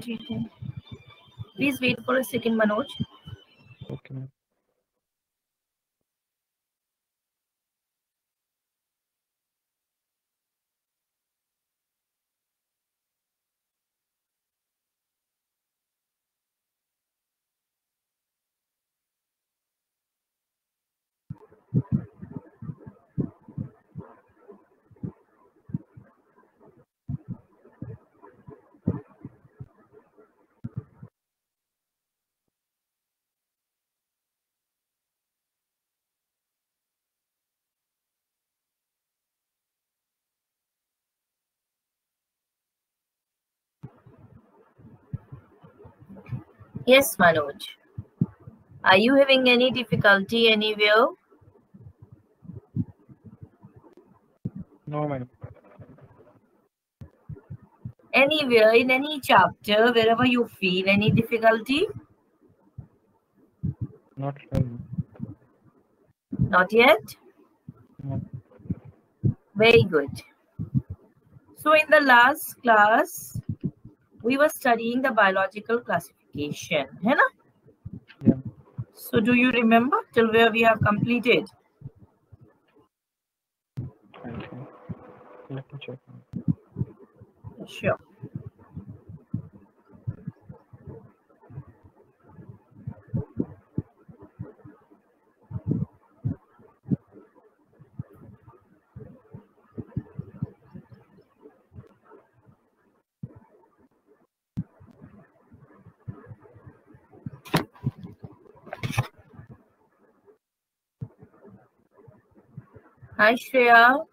ठीक है. Please wait for a second, Manoj. Okay, ma'am. Yes, Manoj. Are you having any difficulty anywhere? No, madam. Anywhere in any chapter, wherever you feel any difficulty? Not really, ma'am. Not yet? No. Very good. So in the last class, we were studying the biological classification, है ना? Yeah. So do you remember till where we have completed? Okay. Let me check. Sure. Hi, Shreya.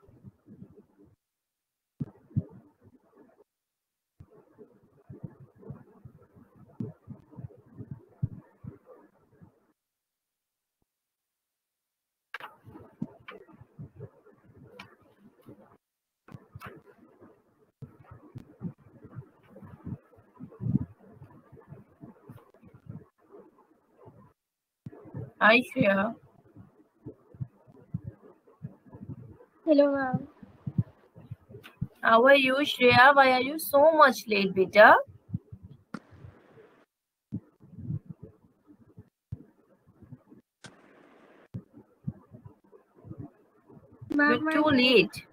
Hi, Shreya. Hello, ma'am. How are you, Shreya? Why are you so much late, beta? Ma'am, You're too late.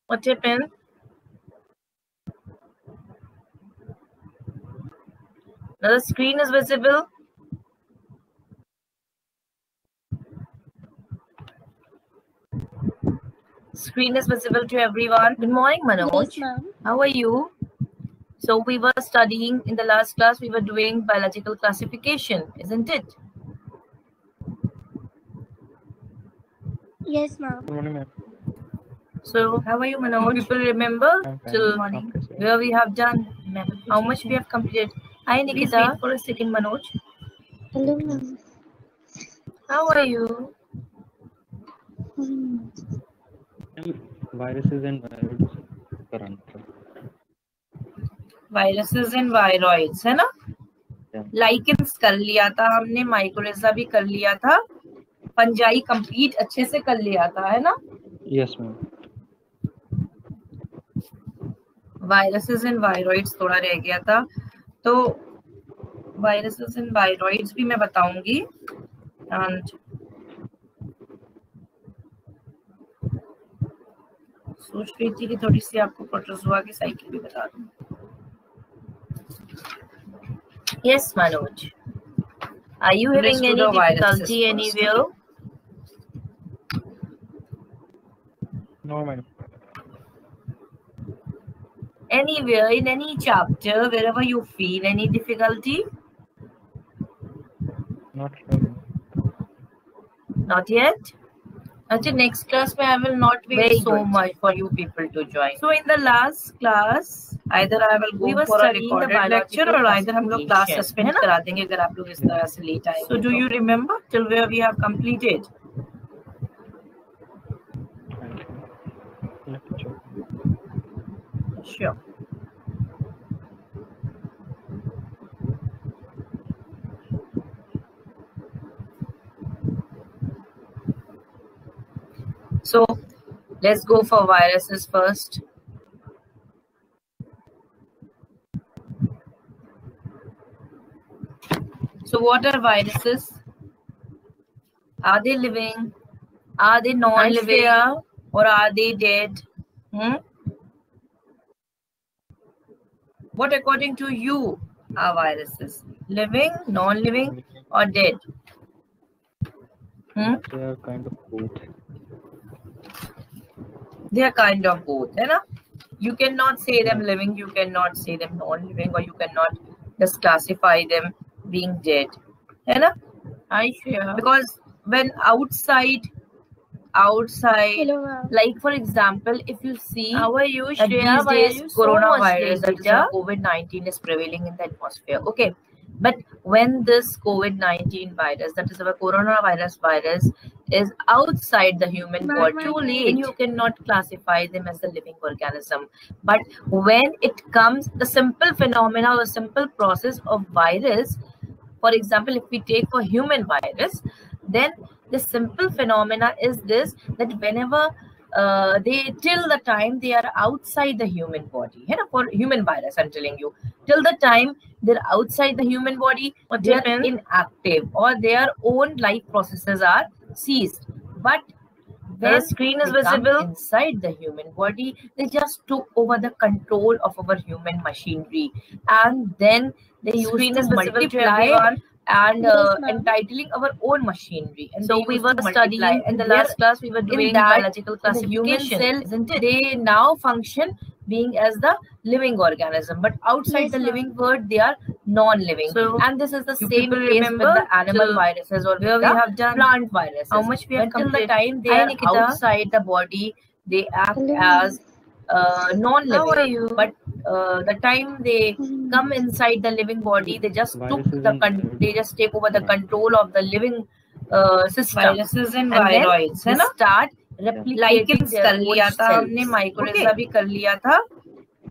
What happened? Now the screen is visible. Screen is visible to everyone. Good morning, Manoj. Yes, ma'am. How are you? So we were studying in the last class, we were doing biological classification, isn't it? Yes, ma'am. Good morning, ma'am. So how are you, Manoj? Do people remember I'm fine. till morning where we have done? How much we have completed? Hi, Nikita. Please wait for a second, Manoj. Hello, ma'am. How are you? Viruses and viroids per answer. Viruses and viroids, है ना? Lichens कर लिया था हमने, माइक्रोरेजा भी कर लिया था, फंजाई कंप्लीट अच्छे से कर लिया था, है ना? Yes, ma'am. Viruses and viroids थोड़ा रह गया था, तो वायरसेस एंड वायरॉइड्स भी मैं बताऊंगी. एंड सोच रही थी कि थोड़ी सी आपको प्रोटोजोआ की साइकिल भी बता दूं. Yes, Manoj. Are you having any difficulty anywhere? No, madam. Anywhere in any chapter, wherever you feel any difficulty? Not really. Not yet? Actually, next class I will not wait so much for you people to join. So in the last class, either I will go for a recorded lecture or either हम लोग class suspend करा देंगे अगर आप लोग इस तरह से late आएंगे. So do you remember till where we have completed? Sure. So let's go for viruses first. So what are viruses? Are they living? Are they non-living? Or are they dead? What according to you are viruses? Living, non-living, or dead? They are kind of both. They are kind of both, है ना? You cannot say them living, you cannot say them non-living, or you cannot just classify them being dead, है ना? Because when outside, Hello, ma'am. like for example, if you see, How are you, that Shreya? these days coronavirus, that is Beta? COVID-19, is prevailing in the atmosphere. Okay, but when this COVID-19 virus, that is our coronavirus virus, is outside the human Ma'am, body, too late. then you cannot classify them as a living organism. But when it comes, the simple phenomena or the simple process of virus, for example, if we take for human virus, then the simple phenomena is this, that whenever till the time they are outside the human body, for human virus, I'm telling you, till the time they're outside the human body, they are inactive, or their own life processes are ceased. But when the screen is visible inside the human body, they just took over the control of our human machinery, and then they used to multiply and entitling our own machinery. And so we were studying in the last class, we were doing biological classification. Human cell, they now function being as the living organism, but outside the living world, they are non-living. So, and this is the same case with the animal viruses, or where we have done plant viruses. How much we have till the time they are outside the body, they act as non-living. But the time they come inside the living body, they just they just take over the control of the living system. Viruses and viroids, है ना? Start replicating कर लिया था हमने, माइक्रोरेजा भी कर लिया था,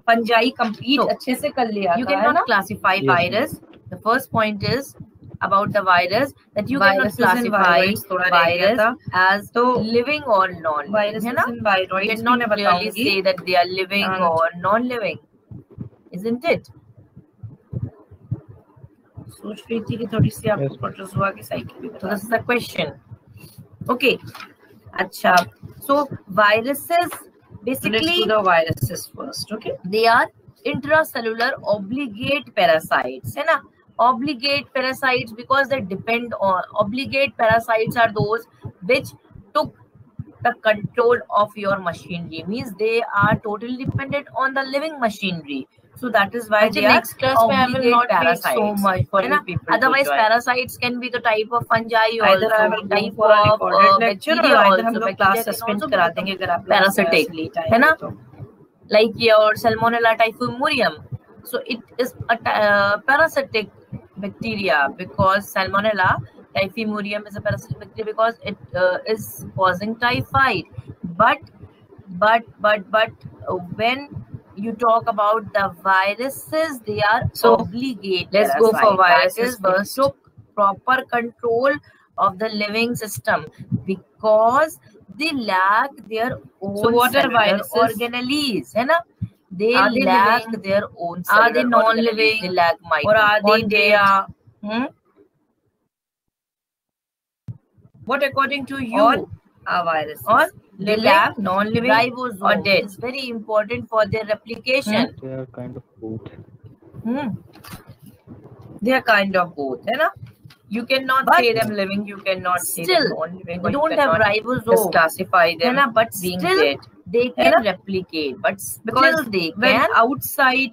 फंजाई कंप्लीट अच्छे से कर लिया था. You cannot classify virus. The first point is about the virus, that you cannot classify virus as living or non-living. You cannot clearly say that they are living or non-living, isn't it? सोच रही थी कि थोड़ी सी आपको protozoa की cycle भी बता. This is the question. Okay. अच्छा. So viruses, basically, let's do the viruses first. Okay. They are intracellular obligate parasites, है ना? Obligate parasites, because they depend on, obligate parasites are those which took the control of your machinery, means they are totally dependent on the living machinery. So that is why they next class I will not parasites. So much for you people. Otherwise, parasites can be the type of fungi, either I will type of lecture, or either हम लोग class suspend करा देंगे अगर आप parasitic, है ना? Like your Salmonella typhimurium. So it is a parasitic bacteria, because Salmonella typhimurium is a parasitic bacteria because it is causing typhoid. But when you talk about the viruses, they are obligate. Let's go for viruses first. Took proper control of the living system because they lack their own. So what are viruses? Organelles, है ना? They lack their own. Are they non-living? They lack mitochondria. Or are they dead? What according to you are viruses? Or they lack non-living, ribosome, or dead. It's very important for their replication. They are kind of both. They are kind of both, है ना? You cannot say them living. You cannot say them non-living. They don't have ribosome. Just classify them, है ना? But being still, dead. They can replicate, but because they can outside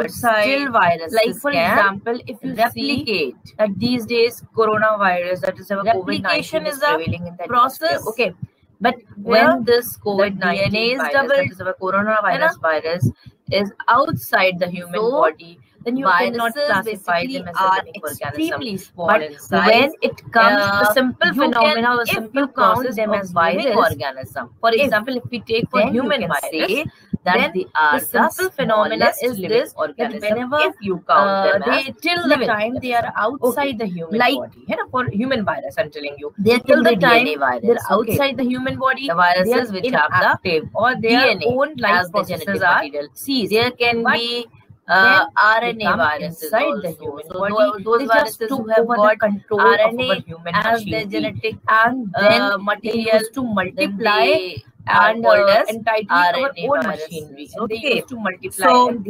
still viruses, like for example, if you replicate see that these days coronavirus, that is our COVID-19, is prevailing in that process. Okay, but when this COVID-19 virus, that is our coronavirus virus, is outside the human body, then you cannot classify them as a living organism. But when it comes to the simple phenomena, the simple process them as living organism. For example, if we take for human virus, that then they are the simple phenomena is this, that whenever if you count them they as till the living time they are outside the human Like- body, है ना, for human virus I'm telling you, There till can the be time DNA virus, they're okay. outside the human body, The viruses they are which have the inactive or their DNA own life as the processes genetic are material. ceased. There can But be then RNA they come viruses inside also. the human So body, those they viruses just who took have over got the control RNA of our human as their machinery, genetic and then they material, used to then multiply they are and called as entitled our RNA own viruses. machinery, and they Okay. used to multiply, So, and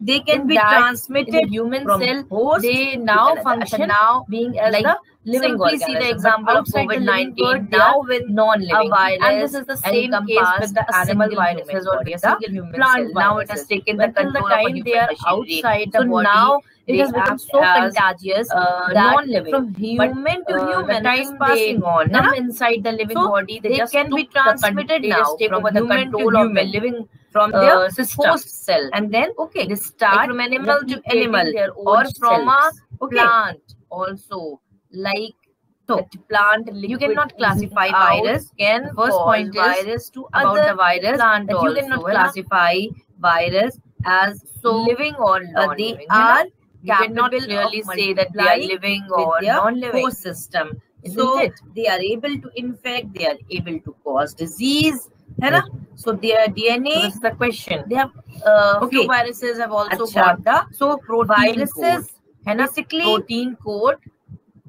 they can in be that, transmitted in the human from cell, host they to now another. function now being as like the living simply organism. see the But example of outside the living COVID-19 bird, they now are with non-living, a virus, and this is the same case with the animal viruses or with with the the human plant cell. Now it has viruses. taken When the till the control of a time human they are machinery. outside So the body, now it they has become act so as, contagious that non-living. from human to human, the time it is passing on, come na? inside the living So body, they just can be took the con- transmitted they now just take from over the human to control of the human, living from their system, host cell, and then okay, they start like from animal to replicating animal, their own or from a cells. plant also, like so. That plant liquid You cannot classify out virus. Can first cause point is virus to about other the virus, plant that you also, cannot है ना? classify virus as living or non-living. they है ना? are You cannot capable clearly of say that they are multiplying living with or their non-living host system. Isn't So it? they are able to infect, they are able to cause disease, है ना? So their So DNA, this is the question. they have Okay. few viruses have also Acha. got the So protein viruses, code, है ना? basically protein code.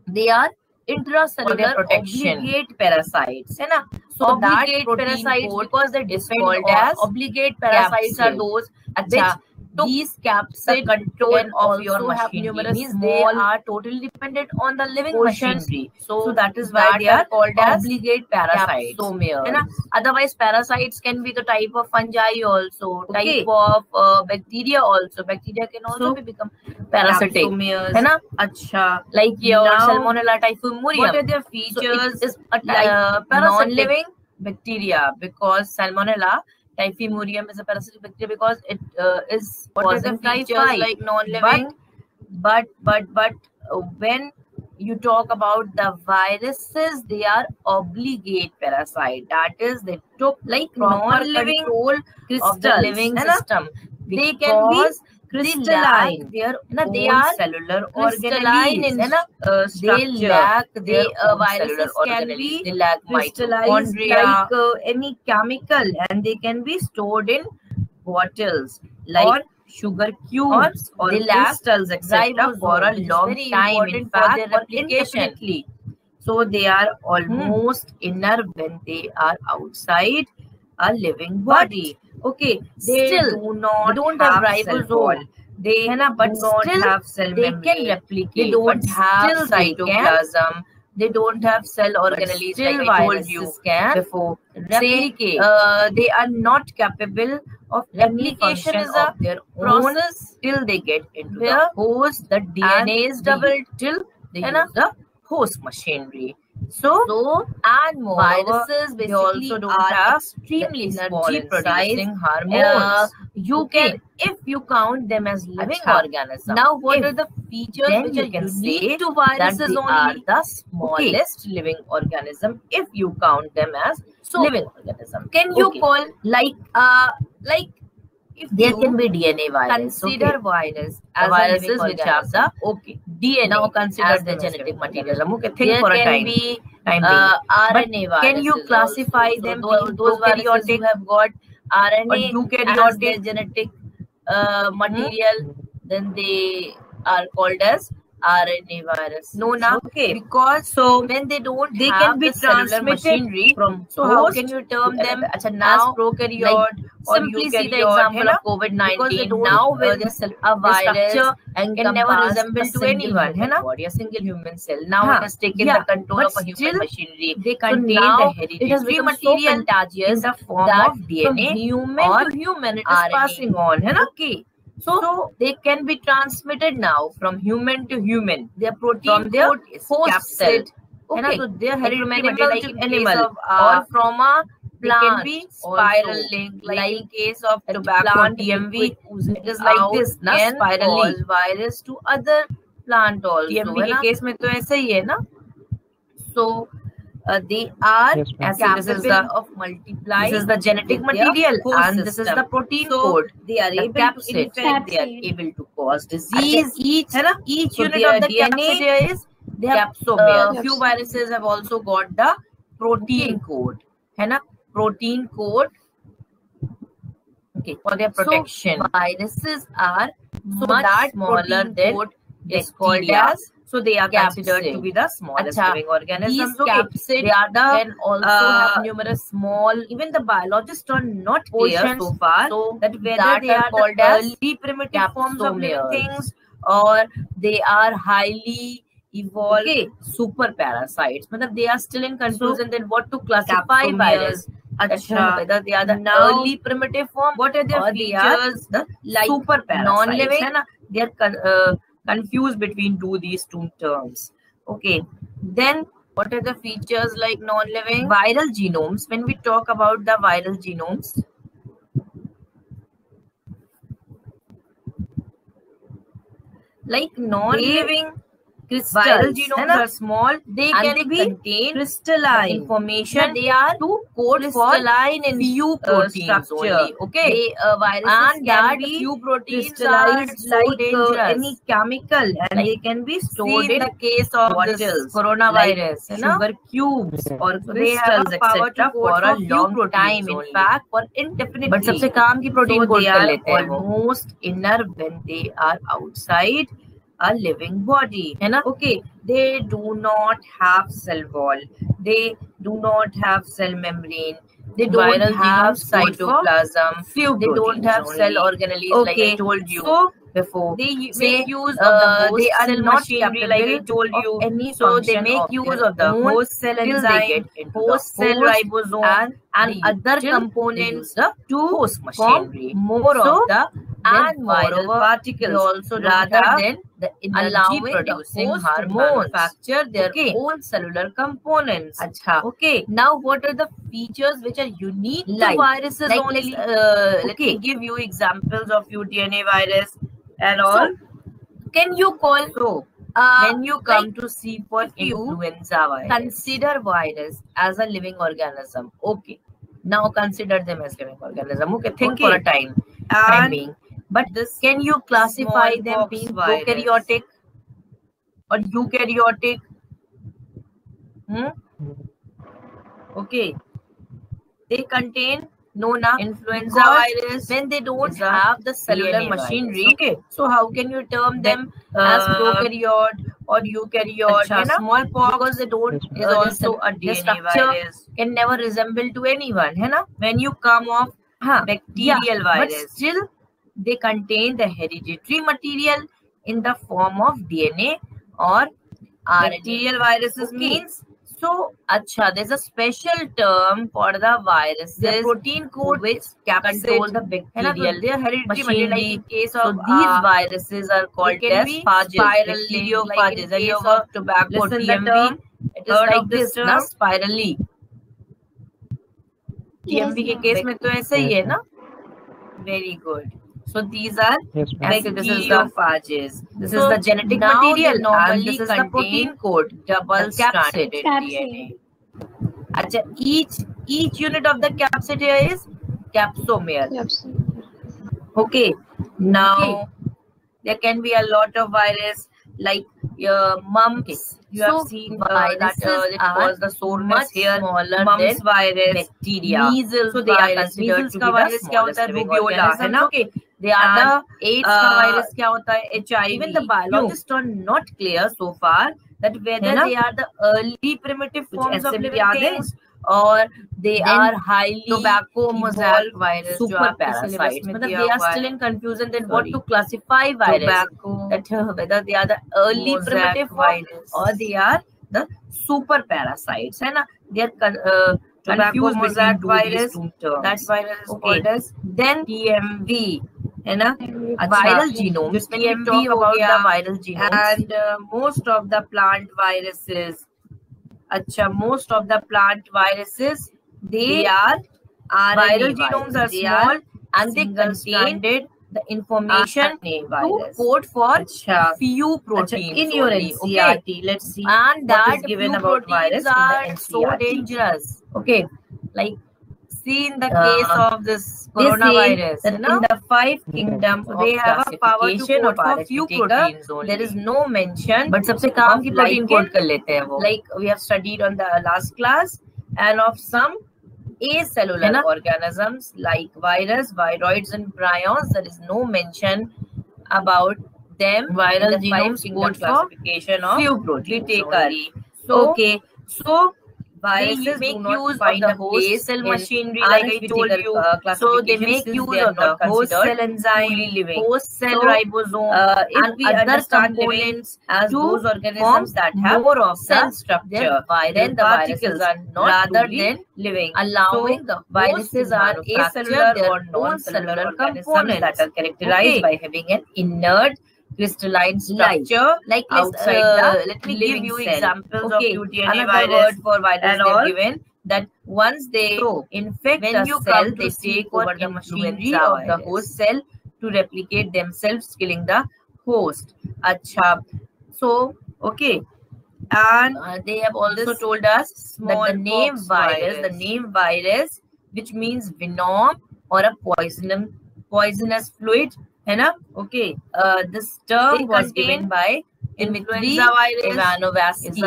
They are intracellular protection. obligate parasites, है ना? So Obligate that parasites, code because they is depend called on as obligate parasites are capsid. those Acha. which these capsid The control can of your also have machinery. numerous Means they small are totally dependent on the living portions. machinery. So that is why they are called as obligate parasites. capsomeres. है ना? Otherwise, parasites can be the type of fungi also, Okay. type of bacteria also. Bacteria can also be become parasitic. Capsomeres. है ना? Acha. Like your Now, Salmonella typhimurium. what are their So features? it is a Like non-living bacteria, because Salmonella typhimurium is a parasitic bacteria because it is What are the causing features typhi. like non-living? But when you talk about the viruses, they are obligate parasite. That is, they took Like proper non-living control of the crystals, living है ना? system. They can be Because crystalline. They lack ना, their they own are cellular crystalline organelles, in है ना? they Structure. lack their They own viruses cellular can organelles. be They lack crystallized mitochondria. like any chemical, and they can be stored in bottles like Or sugar cubes or they lack crystals, etc. for a ribosome, which is long very time. important In for fact, their for replication. indefinitely. So they are almost inner when they are outside a living body. Okay, they don't have cell ribosome. wall. They but do not still have cell they membrane. can replicate. They don't but have still they can. cytoplasm. They don't have cell organelles, still like I told viruses you can before. replicate. They are not capable of any Replication function is a of their process own till they get into where the host. The DNA is doubled till they है ना? use the host machinery. So and moreover, Viruses they basically also don't are have extremely the small energy in size. producing hormones. You Okay. can, if you count them as living Acha. organisms. Now, what If are the features then which you are can unique say to that viruses they only? are the smallest living organism if you count them as So, living organism. Can you Okay. call like if there you can be DNA virus. consider Okay. virus The as a viruses living which have the organism? DNA Now consider as the them as genetic living material. organism. Okay, think There for a can time. be Time RNA being. viruses. Can you classify also. them So in those viruses prokaryotic who have got RNA or as their eukaryotic genetic material, then they are called as RNA virus. No, na. Okay. Because So when they don't they have can be the cellular transmitted machinery, from so how host can you term to them another. Acha, as now prokaryote or simply see the eukaryote, example है ना? of COVID-19. Because they don't Now with a the virus structure and can never encompass resemble a to single anyone, human है ना? body, a single human cell. Now हाँ, it has taken yeah, the control but of a human still machinery. they So contain now the hereditary it has become so material contagious in the form that of DNA from human or to human it is RNA. passing on, है ना? Okay. So they can be transmitted now from human to human. their protein from their code is host capsid. cell. है ना? Okay. So their Like from hereditary animal material, to like in animal case of or from a they can plant be also. spiral link, like in case of the tobacco plant TMV, liquid oozing it is like out this, ना, can spirally. cause virus to other plant also. TMV है के ना? Case में तो ऐसा ही है ना. So they are Yes, ma'am. capable of multiplying. This is the genetic material, and this is the protein code. They are able to infect. They are able to cause disease. Each unit of the DNA is they have capsomere. few viruses have also got the protein code, है ना? Protein code. Okay, for their protection. So, viruses are much smaller than is called as. So they are considered to be the smallest living organisms. These capsid can also have numerous small. Even the biologists are not clear so far that whether they are called as early primitive forms of living things or they are highly evolved super parasites. But they are still in confusion then what to classify virus. Whether they are the early primitive form, what are their features? The super parasites, non-living. They are confused between these two terms. Okay, then what are the features like non-living? Viral genomes. When we talk about the viral genomes, like non-living viral genomes are small. They can contain crystalline information. They are to code crystalline in few proteins only. Okay, viruses can be few proteins crystallized like any chemical, and they can be stored in the case of this coronavirus, like sugar cubes or crystals, etc. for a long time. In fact, for indefinite. But सबसे काम की protein code कर लेते हैं वो. Almost inner when they are outside a living body, है ना? Okay, they do not have cell wall. They do not have cell membrane. They don't have cytoplasm. They don't have cell organelles, like I told you before. They make use of the host cell machinery, like I told you. So they make use of the host cell enzyme, host cell ribosome, and other components to host machinery. More of the and moreover particles also rather than the energy producing hormones manufacture their own cellular components. Okay, now what are the features which are unique to viruses only? Let me give you examples of your DNA virus and all. So, can you call when you come to see for influenza virus, consider virus as a living organism. Okay, now consider them as living organism. Okay, think for a time being. But this, can you classify them being prokaryotic or eukaryotic? Okay, they contain influenza virus when they don't have the cellular machinery. Okay, so how can you term them as prokaryote or eukaryote? Smallpox, because they don't is also a DNA virus, can never resemble to anyone. है ना? When you come off bacterial virus, but still they contain the hereditary material in the form of DNA or RNA. Bacterial viruses means, so there's a special term for the viruses, the protein code which control the bacterial hereditary machinery. In case of these viruses are called as spiral idiophages. And you have tobacco TMV, it is like this, ना spirally. TMV के case में तो ऐसा ही है ना? Very good. So these are bacteriophages. This is the genetic material, and this is the protein code, double-stranded DNA. Each unit of the capsid here is capsomere. Okay. Now there can be a lot of virus like mumps. You have seen that it was the soreness here. Mumps virus, bacteria. Measles, so they are considered to be the smallest living organism. Okay. They are the AIDS virus. क्या होता है? HIV. Even the biologists are not clear so far that whether they are the early primitive forms of living things or they are highly tobacco mosaic virus, super parasites. But they are still in confusion then what to classify virus. Tobacco, that whether they are the early primitive virus or they are the super parasites. है ना? They are tobacco mosaic virus. That virus is called as then TMV. है ना? Viral genomes. When we talk about the viral genomes and most of the plant viruses. Most of the plant viruses, they are viral genomes are small and they contain the information virus. to code for Achha. few proteins. In your only, NCERT, okay? let's see And what that is given few about proteins virus in the are so NCERT. dangerous. Okay, like see in the Uh, case of this They say coronavirus, that in the 5 kingdom so of they have a power to classification code of for RSV few taker, proteins only. there is no mention But सबसे काम of की protein lichen, code कर लेते हैं वो. like we have studied on the last class, and of some acellular है ना? organisms like virus, viroids, and prions. There is no mention about them Viral in the 5 genomes kingdom code for classification of few proteins taker. only. So, Okay, so viruses they make do not use of find the a host place cell in machinery, like I RSV told taker, you. So they Classification, make since use they are of the not host cell considered enzyme, fully living. host cell So, ribosome, if and we other understand components as to those organisms that have more of cell the structure, viral then the viruses particles are not rather truly than living, allowing so the viruses host to are manufacture acellular their or own non-cellular cellular organisms components. that are characterized Okay. by having an inert crystalline structure Like outside let the me give living you cell. examples Okay, of UTNA another virus word for virus and they've all. given, that once they So, infect when a you cell, come to they see take for over the machinery influenza of the virus. host cell to replicate themselves, killing the host. Acha. So, okay. And they have also told us that the name virus, which means venom or a poisonous fluid, है ना? Okay. This term was given by Dmitry Ivanovsky,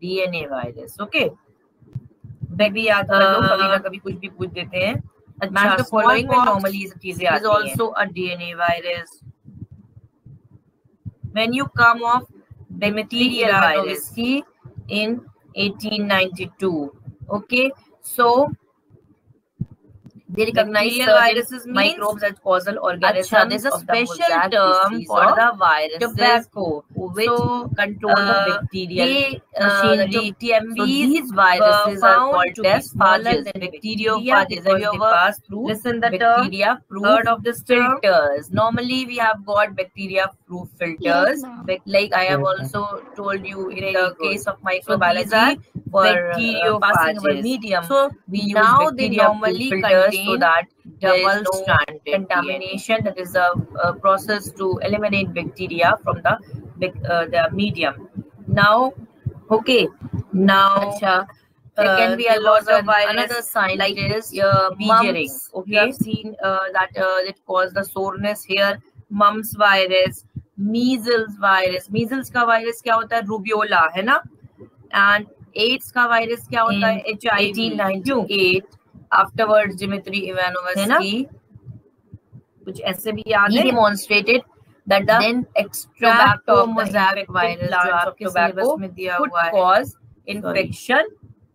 DNA virus. Okay. भी याद कर लो, कभी ना कभी कुछ भी पूछ देते हैं. Match the following में normally ये सब चीजें आती हैं. Is also a DNA virus. When you come off Dmitry Ivanovsky in 1892. Okay, so they recognize viruses microbes as causal organisms. There's a of the special mosaic term disease for of the viruses tobacco, which control the bacterial machinery. So these viruses are called as bacteriophages because they pass through bacteria-proof heard of this term? filters. Normally, we have got bacteria-proof filters. Like I have also told you in the case of microbiology, for passing our medium. So we use now they normally filters so that there is no double-stranded contamination. That is a process to eliminate bacteria from the medium. Now, okay. Now, there can be a lot of virus. Another sign like mumps. Okay, you have seen that it causes the soreness here. Mumps virus, measles virus. Measles का virus क्या होता है? Rubiola, है ना? And AIDS का virus क्या होता है? HIV. 1898. Afterwards, Dmitry Ivanovsky, कुछ ऐसे भी याद है? He demonstrated that the Then extract of the mosaic virus virus जो आपके syllabus में दिया हुआ है, could cause infection.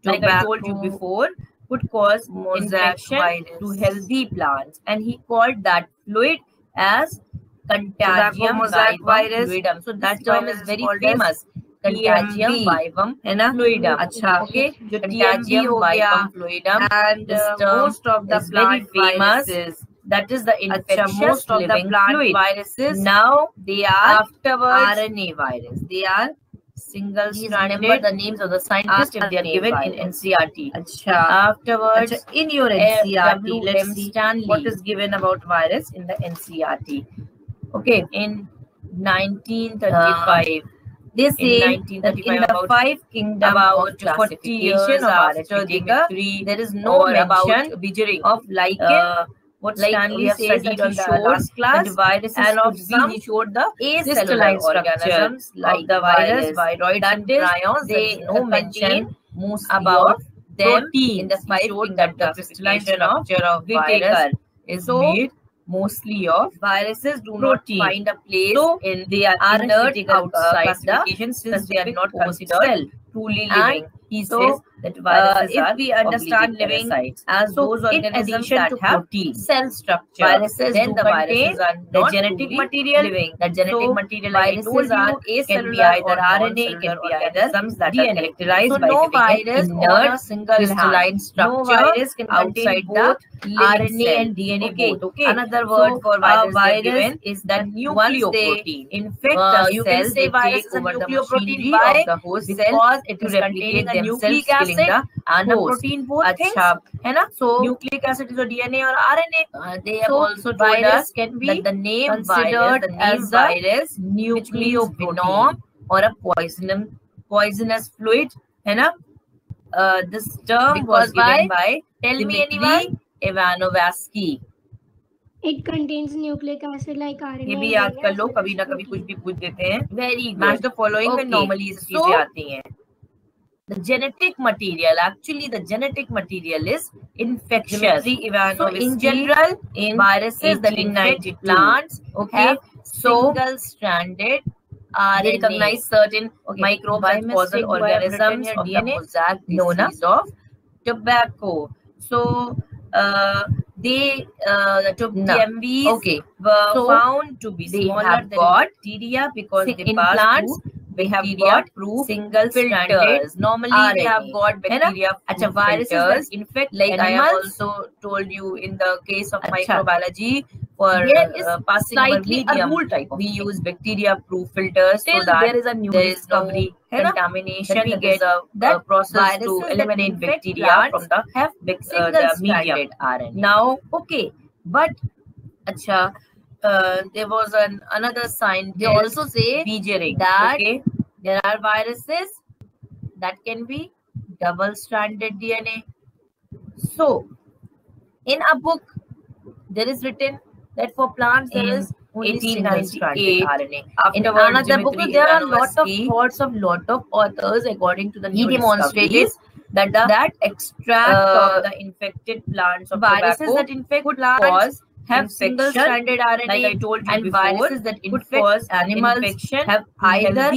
Like I told you before, could cause infection to healthy plants, and he called that fluid as Contagium mosaic virus. fluidum. So that This term virus is very called as famous. Contagium TMV, vivum है ना? fluidum. अच्छा, okay. जो Contagium TMV हो गया, vivum fluidum. and This term most of the is very plant famous. viruses. That is the infectious most of the living plant fluid. viruses Now they are afterwards RNA virus. They are single Please stranded. remember the names of the scientists if they are RNA given virus. in NCERT. Acha. Afterwards, in your NCERT, let's W.M. see Stanley. what is given about virus in the NCERT. Okay, in 1935. They In say that 1935, in the about 5 kingdom about of 40 classification years of after RSV Dmitry, there is no or about mention Bijering of lichen. what like Stanley we have says studied that on he the showed last class, that viruses and of could some be, he showed the crystalline acellular organisms like of the the virus. viroids, That and is, prions. There they is no mention contain mostly about of them proteins. in the He 5 showed kingdom that the crystalline classification structure of Whittaker virus is so made mostly of viruses do protein. not find a place So in they are RNA inert outside classification the since they are specific not host considered cell. truly And living. He so, says that viruses if are we understand obligate living parasites. as So those in organisms addition that to have protein, cell structure, viruses then do the viruses contain are the not genetic truly material. living. The genetic So, material, like I viruses told you, are can be acellular either or RNA, can non-cellular be either organisms that are DNA. characterized So by no having virus an on a inert single crystalline hand. structure No virus can contain outside both the living RNA cell. and DNA Okay. both. Okay. Another word So, for virus virus given is that once they nucleoprotein. infect a You cell, can say they virus take is a over the nucleoprotein machinery by of the host cell because it to is replicate containing a nucleic acid and a protein, both things, है ना? So nucleic acid is a DNA or RNA. They have also told us can be that the name considered as virus, nucleoprotein or a poisonous fluid, है ना? This term was given by Dmitry Ivanovsky. It contains nucleic acid like RNA. ये भी याद कर लो, कभी ना कभी कुछ भी पूछ देते हैं. Very good. Match the following में normally ये चीजें आती हैं. The genetic material, actually the genetic material is infectious. So in general, in viruses that infect plants, okay, single-stranded RNA. They recognize certain microbes and causal organisms of the mosaic disease of tobacco. So the TMVs were found to be smaller than bacteria because they pass through. We have got single filters. Normally we have got bacteria viruses that infect like animals. I have also told you in the case of microbiology, for passing over medium, we use bacteria-proof filters so that there is a new discovery, contamination. We get a process to eliminate bacteria from the medium. Now, but there was another scientist. They also say that there are viruses that can be double-stranded DNA. So, in a book, there is written that for plants there is only single-stranded RNA. In another book, there are lot of authors, according to the new demonstrated that extract of the infected plants of viruses that infect plants have single-stranded RNA, like I told you before, viruses that infect animals have either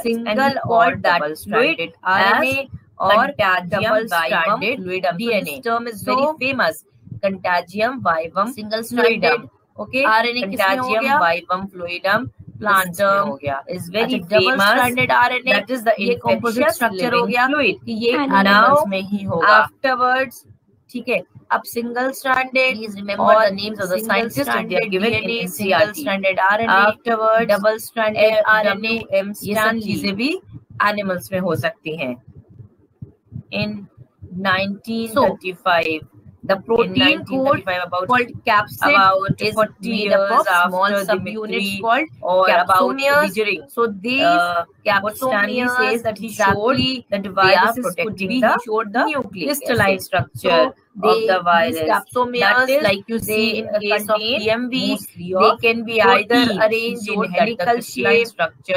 single or double-stranded RNA or double-stranded DNA. This term is very famous. Contagium vivum single-stranded RNA Contagium vivum fluidum plant term is very famous. RNA that is the infectious living fluid. ये animals में ही होगा. Afterwards, ठीक है. अब single-stranded, please remember the names of the scientists that they are given in NCERT. Single-stranded RNA, afterwards double-stranded RNA, ये सब चीजें भी animals में हो सकती हैं. In 1935, the protein code called capsid is made up of small subunits called capsomeres. So these Stanley says that he showed that viruses could be the crystalline structure of the virus. Capsomeres, like you see in case of TMV, they can be either arranged in helical shape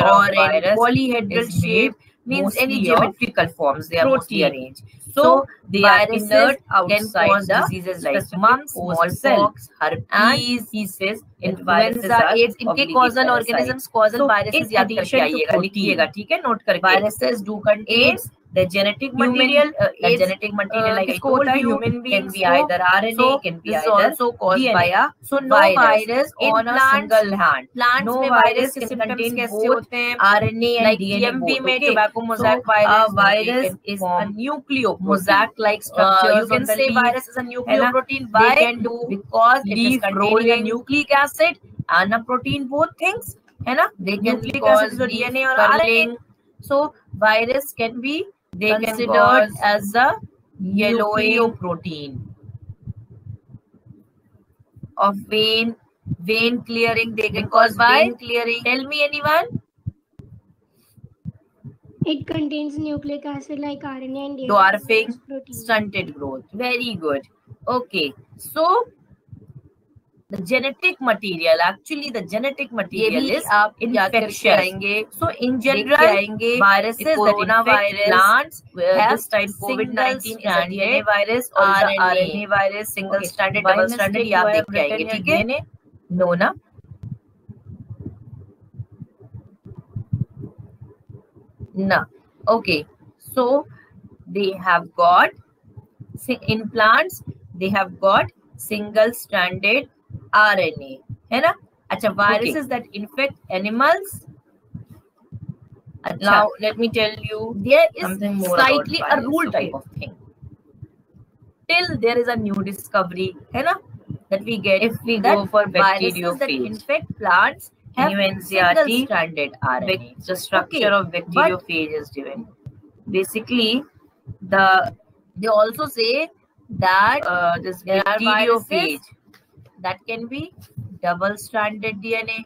or in polyhedral shape. Means any geometrical forms they are mostly arranged. So the viruses can cause diseases like mumps, smallpox, herpes, pieces, influenza, AIDS. इनके causal organisms, causal viruses याद करके आइएगा, लिखिएगा, ठीक है, note करके. Viruses do contain the genetic material. The genetic material, like I told you, human beings can be either RNA, can be either also caused by a no virus on a single hand. Plants में virus के symptoms कैसे होते हैं? RNA and DNA both. में tobacco mosaic virus is a nucleoprotein. Mosaic-like structure. You can say virus is a nucleoprotein. Why? They can do because it is containing a nucleic acid and a protein, both things. है ना? They can cause DNA or RNA. So virus can be considered as a yellowing protein of vein clearing. They can cause vein clearing. Tell me anyone. It contains nucleic acid like RNA and DNA. Dwarfing, stunted growth. Very good. Okay. So the genetic material, actually the genetic material is infectious. So in general, viruses that infect plants have this type COVID-19 is a DNA virus or RNA virus, single-stranded, double-stranded, याद देख के आएंगे, ठीक है? No ना? No. Okay. So they have got in plants, they have got single-stranded RNA, है ना? अच्छा, viruses that infect animals. Now let me tell you, there is slightly a rule type of thing. Till there is a new discovery, है ना? That we get if we go for viruses that infect plants have single-stranded RNA. The structure of bacteriophage is given. Basically, they also say that this bacteriophage that can be double-stranded DNA.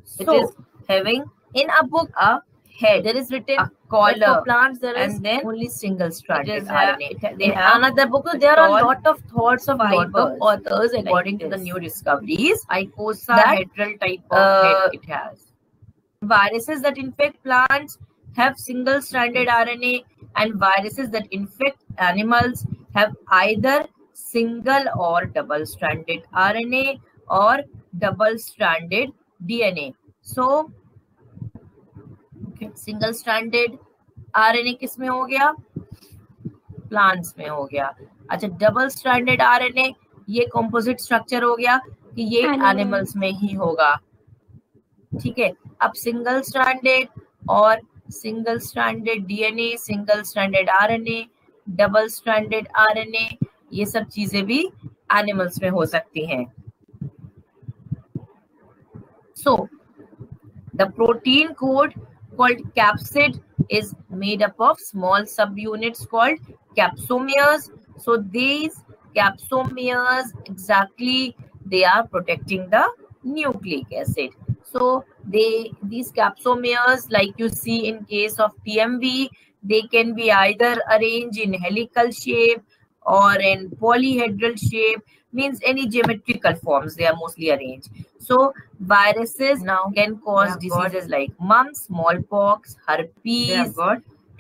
So, it is having in a book a head. There is written a collar. For plants, there is then only single-stranded RNA. In another book, there are a lot of thoughts of lot of authors according to the new discoveries. Icosahedral type of head it has. Viruses that infect plants have single-stranded RNA, and viruses that infect animals have either single or double-stranded RNA or double-stranded DNA. So, single-stranded RNA किसमें हो गया? Plants में हो गया. अच्छा, double-stranded RNA ये composite structure हो गया कि ये animals में ही होगा. ठीक है. अब single-stranded और single-stranded DNA, single-stranded RNA, double-stranded RNA ये सब चीजें भी animals में हो सकती हैं. So, the protein code called capsid is made up of small subunits called capsomeres. So, these capsomeres exactly they are protecting the nucleic acid. So, these capsomeres, like you see in case of TMV, they can be either arranged in helical shape or in polyhedral shape, means any geometrical forms they are mostly arranged. So viruses now can cause diseases like mumps, smallpox, herpes,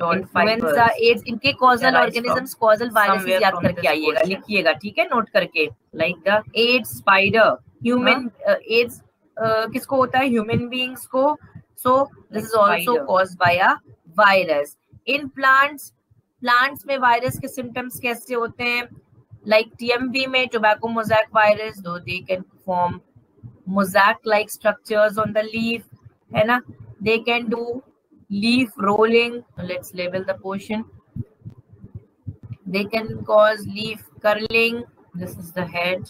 influenza, AIDS. इनके causal organisms, causal viruses याद करके आइएगा, लिखिएगा, ठीक है, note करके. Like the AIDS spider, human AIDS किसको होता है? Human beings को. So this is also caused by a virus. In plants में virus के symptoms कैसे होते हैं? Like TMV में tobacco mosaic virus, though they can form mosaic-like structures on the leaf, है ना? They can do leaf rolling. Let's label the portion. They can cause leaf curling. This is the head.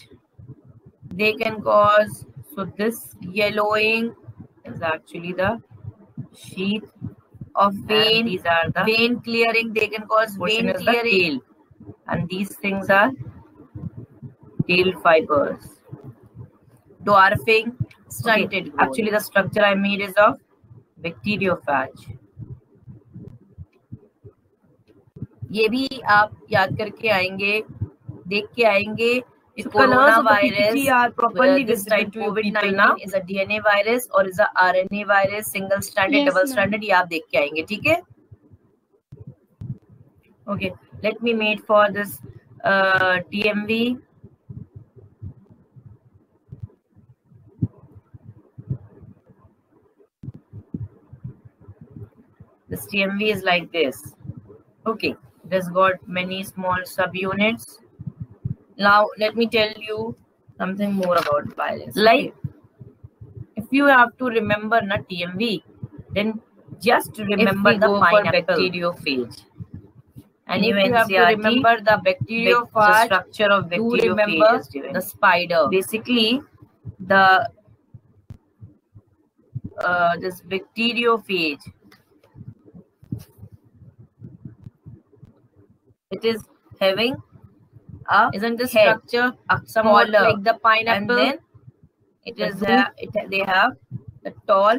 They can cause, so this yellowing is actually the sheath of vein. These are the vein clearing. They can cause vein clearing. And these things are tail fibers. Dwarfing, stunted. Okay. Actually, the structure I made is of bacteriophage. ये भी आप याद करके आएंगे, देख के आएंगे. Coronavirus are properly this type COVID-19 is a DNA virus or is a RNA virus, single stranded, double stranded. ये आप देख के आएंगे, ठीक है? Okay, let me make for this TMV. This TMV is like this. Okay, it has got many small subunits. Now, let me tell you something more about virus. Like, if you have to remember not TMV, then just remember the pineapple. Bacteriophage. And if you have to remember the bacteriophage, the structure of bacteriophage, remember the spider. Basically, the this bacteriophage, it is having a isn't the structure somewhat like the pineapple, and then it is they have the tall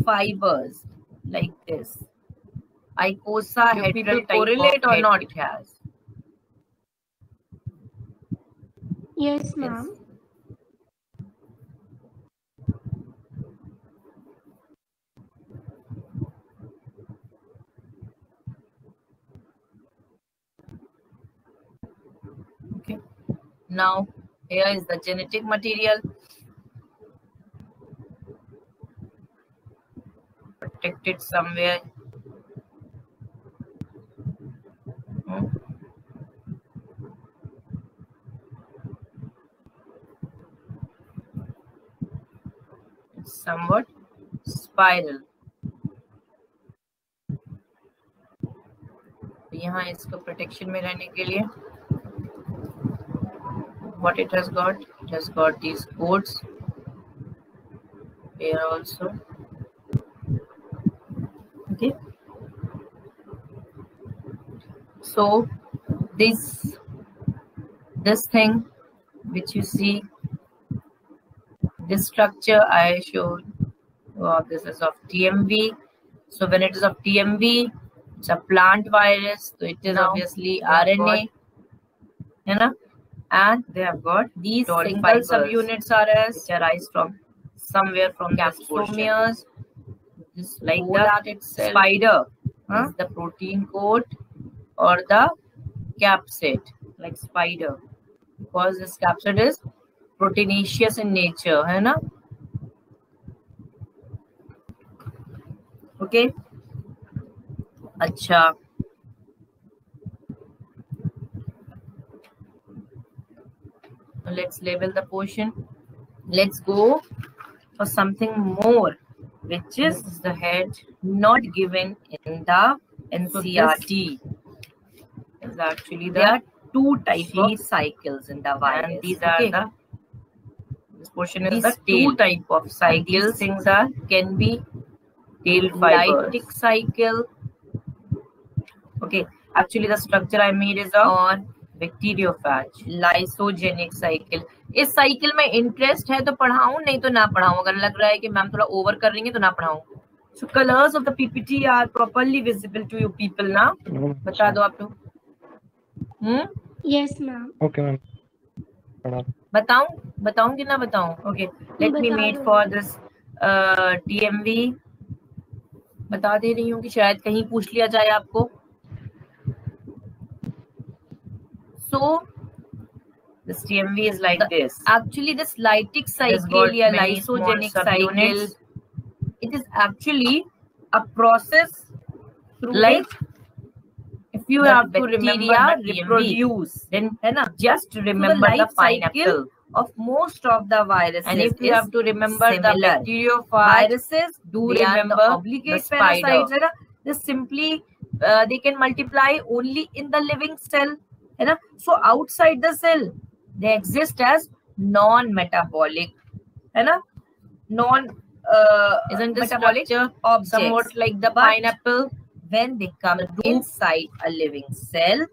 fibers like this. Icosahedral type correlate or not it has. Yes, ma'am. Okay. Now here is the genetic material. Protected somewhere. It's somewhat spiral. यहाँ इसको protection में रहने के लिए what it has got these coats here also. Okay. So this thing which you see, this structure I showed, this is of TMV. So when it is of TMV, it's a plant virus, so it is obviously RNA, you know, and they have got these single subunits which arise from somewhere from capsomeres. Just like that itself. Spider is the protein coat or the capsid, like spider, because this capsid is proteinaceous in nature, है ना? Okay. अच्छा. Let's label the portion. Let's go for something more, which is the head not given in the NCERT. Is actually there are two types of cycles in the virus. And these are the, this portion is the two type of cycles. These things are can be tail fibers. Lytic cycle. Okay, actually the structure I made is on bacteriophage. Lysogenic cycle. इस cycle में interest है तो पढ़ाऊं, नहीं तो ना पढ़ाऊं. अगर लग रहा है कि मैम थोड़ा ओवर कर रही है तो ना पढ़ाऊं. So colors of the PPT are properly visible to you people now. बता दो आप लोग. Yes, ma'am. Okay, ma'am. बताऊं कि ना बताऊं? Okay, let me make for this TMV. बता दे रही हूँ कि शायद कहीं पूछ लिया जाए आपको. So this TMV is like this. Actually, this lytic cycle or lysogenic cycle, it is actually a process through like if you have to remember reproduce, then just remember the pineapple of most of the viruses. And if you have to remember the bacteriophage, do remember obligate parasites. They simply they can multiply only in the living cell. So outside the cell, they exist as non-metabolic, isn't this structure somewhat like the pineapple? When they come inside a living cell,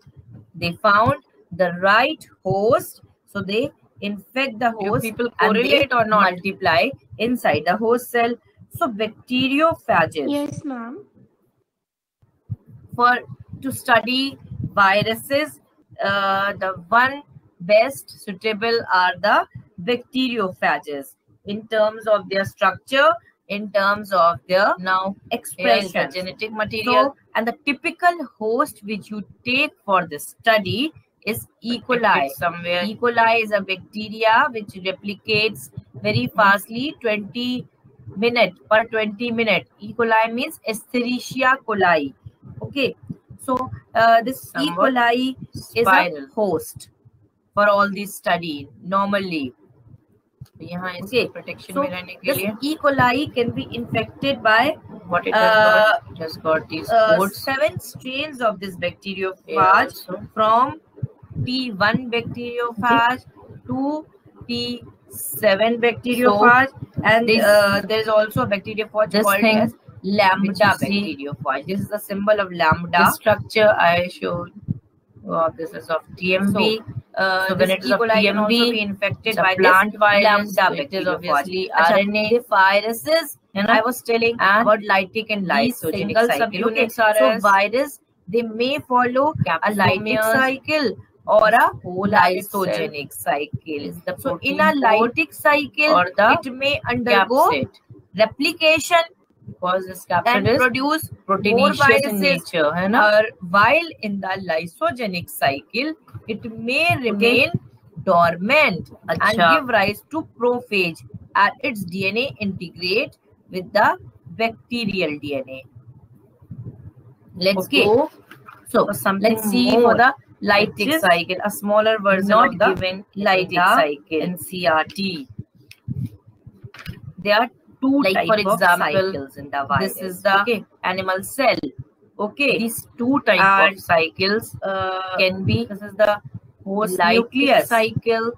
they found the right host, so they infect the host. Do people correlate or not? Multiply inside the host cell. So bacteriophages. Yes, ma'am. To study viruses, the one best suitable are the bacteriophages in terms of their structure, in terms of their expression, genetic material. So, and the typical host which you take for this study is E. coli. E. coli is a bacteria which replicates very fastly, 20 minutes per 20 minutes. E. coli means Escherichia coli. Okay, so this E. coli is a host for all these study normally. Okay, protection so this E. coli can be infected by what it has got these 7 strains of this bacteriophage, from T1 bacteriophage to T7 bacteriophage, and there is also a bacteriophage called as lambda bacteriophage. This is the symbol of lambda. This structure I showed. This is of TMV. So when it is of TMV, can also be infected by plant virus. Lambda bacteriophage. Obviously RNA. The viruses, and I was telling about lytic and lysogenic cycle. Okay. So virus, they may follow a lytic cycle or a lysogenic cycle. So in a lytic cycle, it may undergo replication, because this capsid is produce more viruses, while in the lysogenic cycle, it may remain dormant and give rise to prophage, and its DNA integrate with the bacterial DNA. Let's go. So let's see for the lytic cycle, a smaller version of the given lytic cycle in NCERT. There are two types of cycles in the virus. This is the animal cell. Okay, these two types of cycles can be. This is the host nucleus cycle.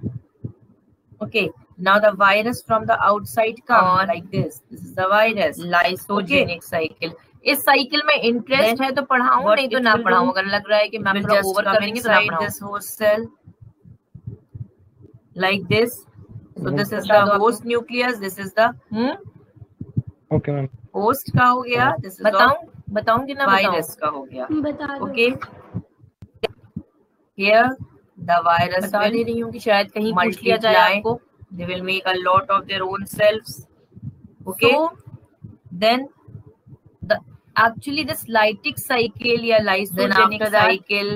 Okay, now the virus from the outside comes like this. This is the virus lysogenic cycle. इस cycle में interest है तो पढ़ाऊं, नहीं तो ना पढ़ाऊं। अगर लग रहा है कि मैम थोड़ा ओवर कर देंगे तो ना पढ़ाऊं। This host cell like this, so this is the host nucleus, this is the okay ma'am. Host का हो गया, दिस इज बताऊं कि ना वायरस का हो गया। बता दो। ओके, हियर द वायरस बता दे रही हूँ कि शायद कहीं पूछ लिया जाए आपको। They will make a lot of their own selves. Okay. So then actually this lytic cycle या lysogenic cycle,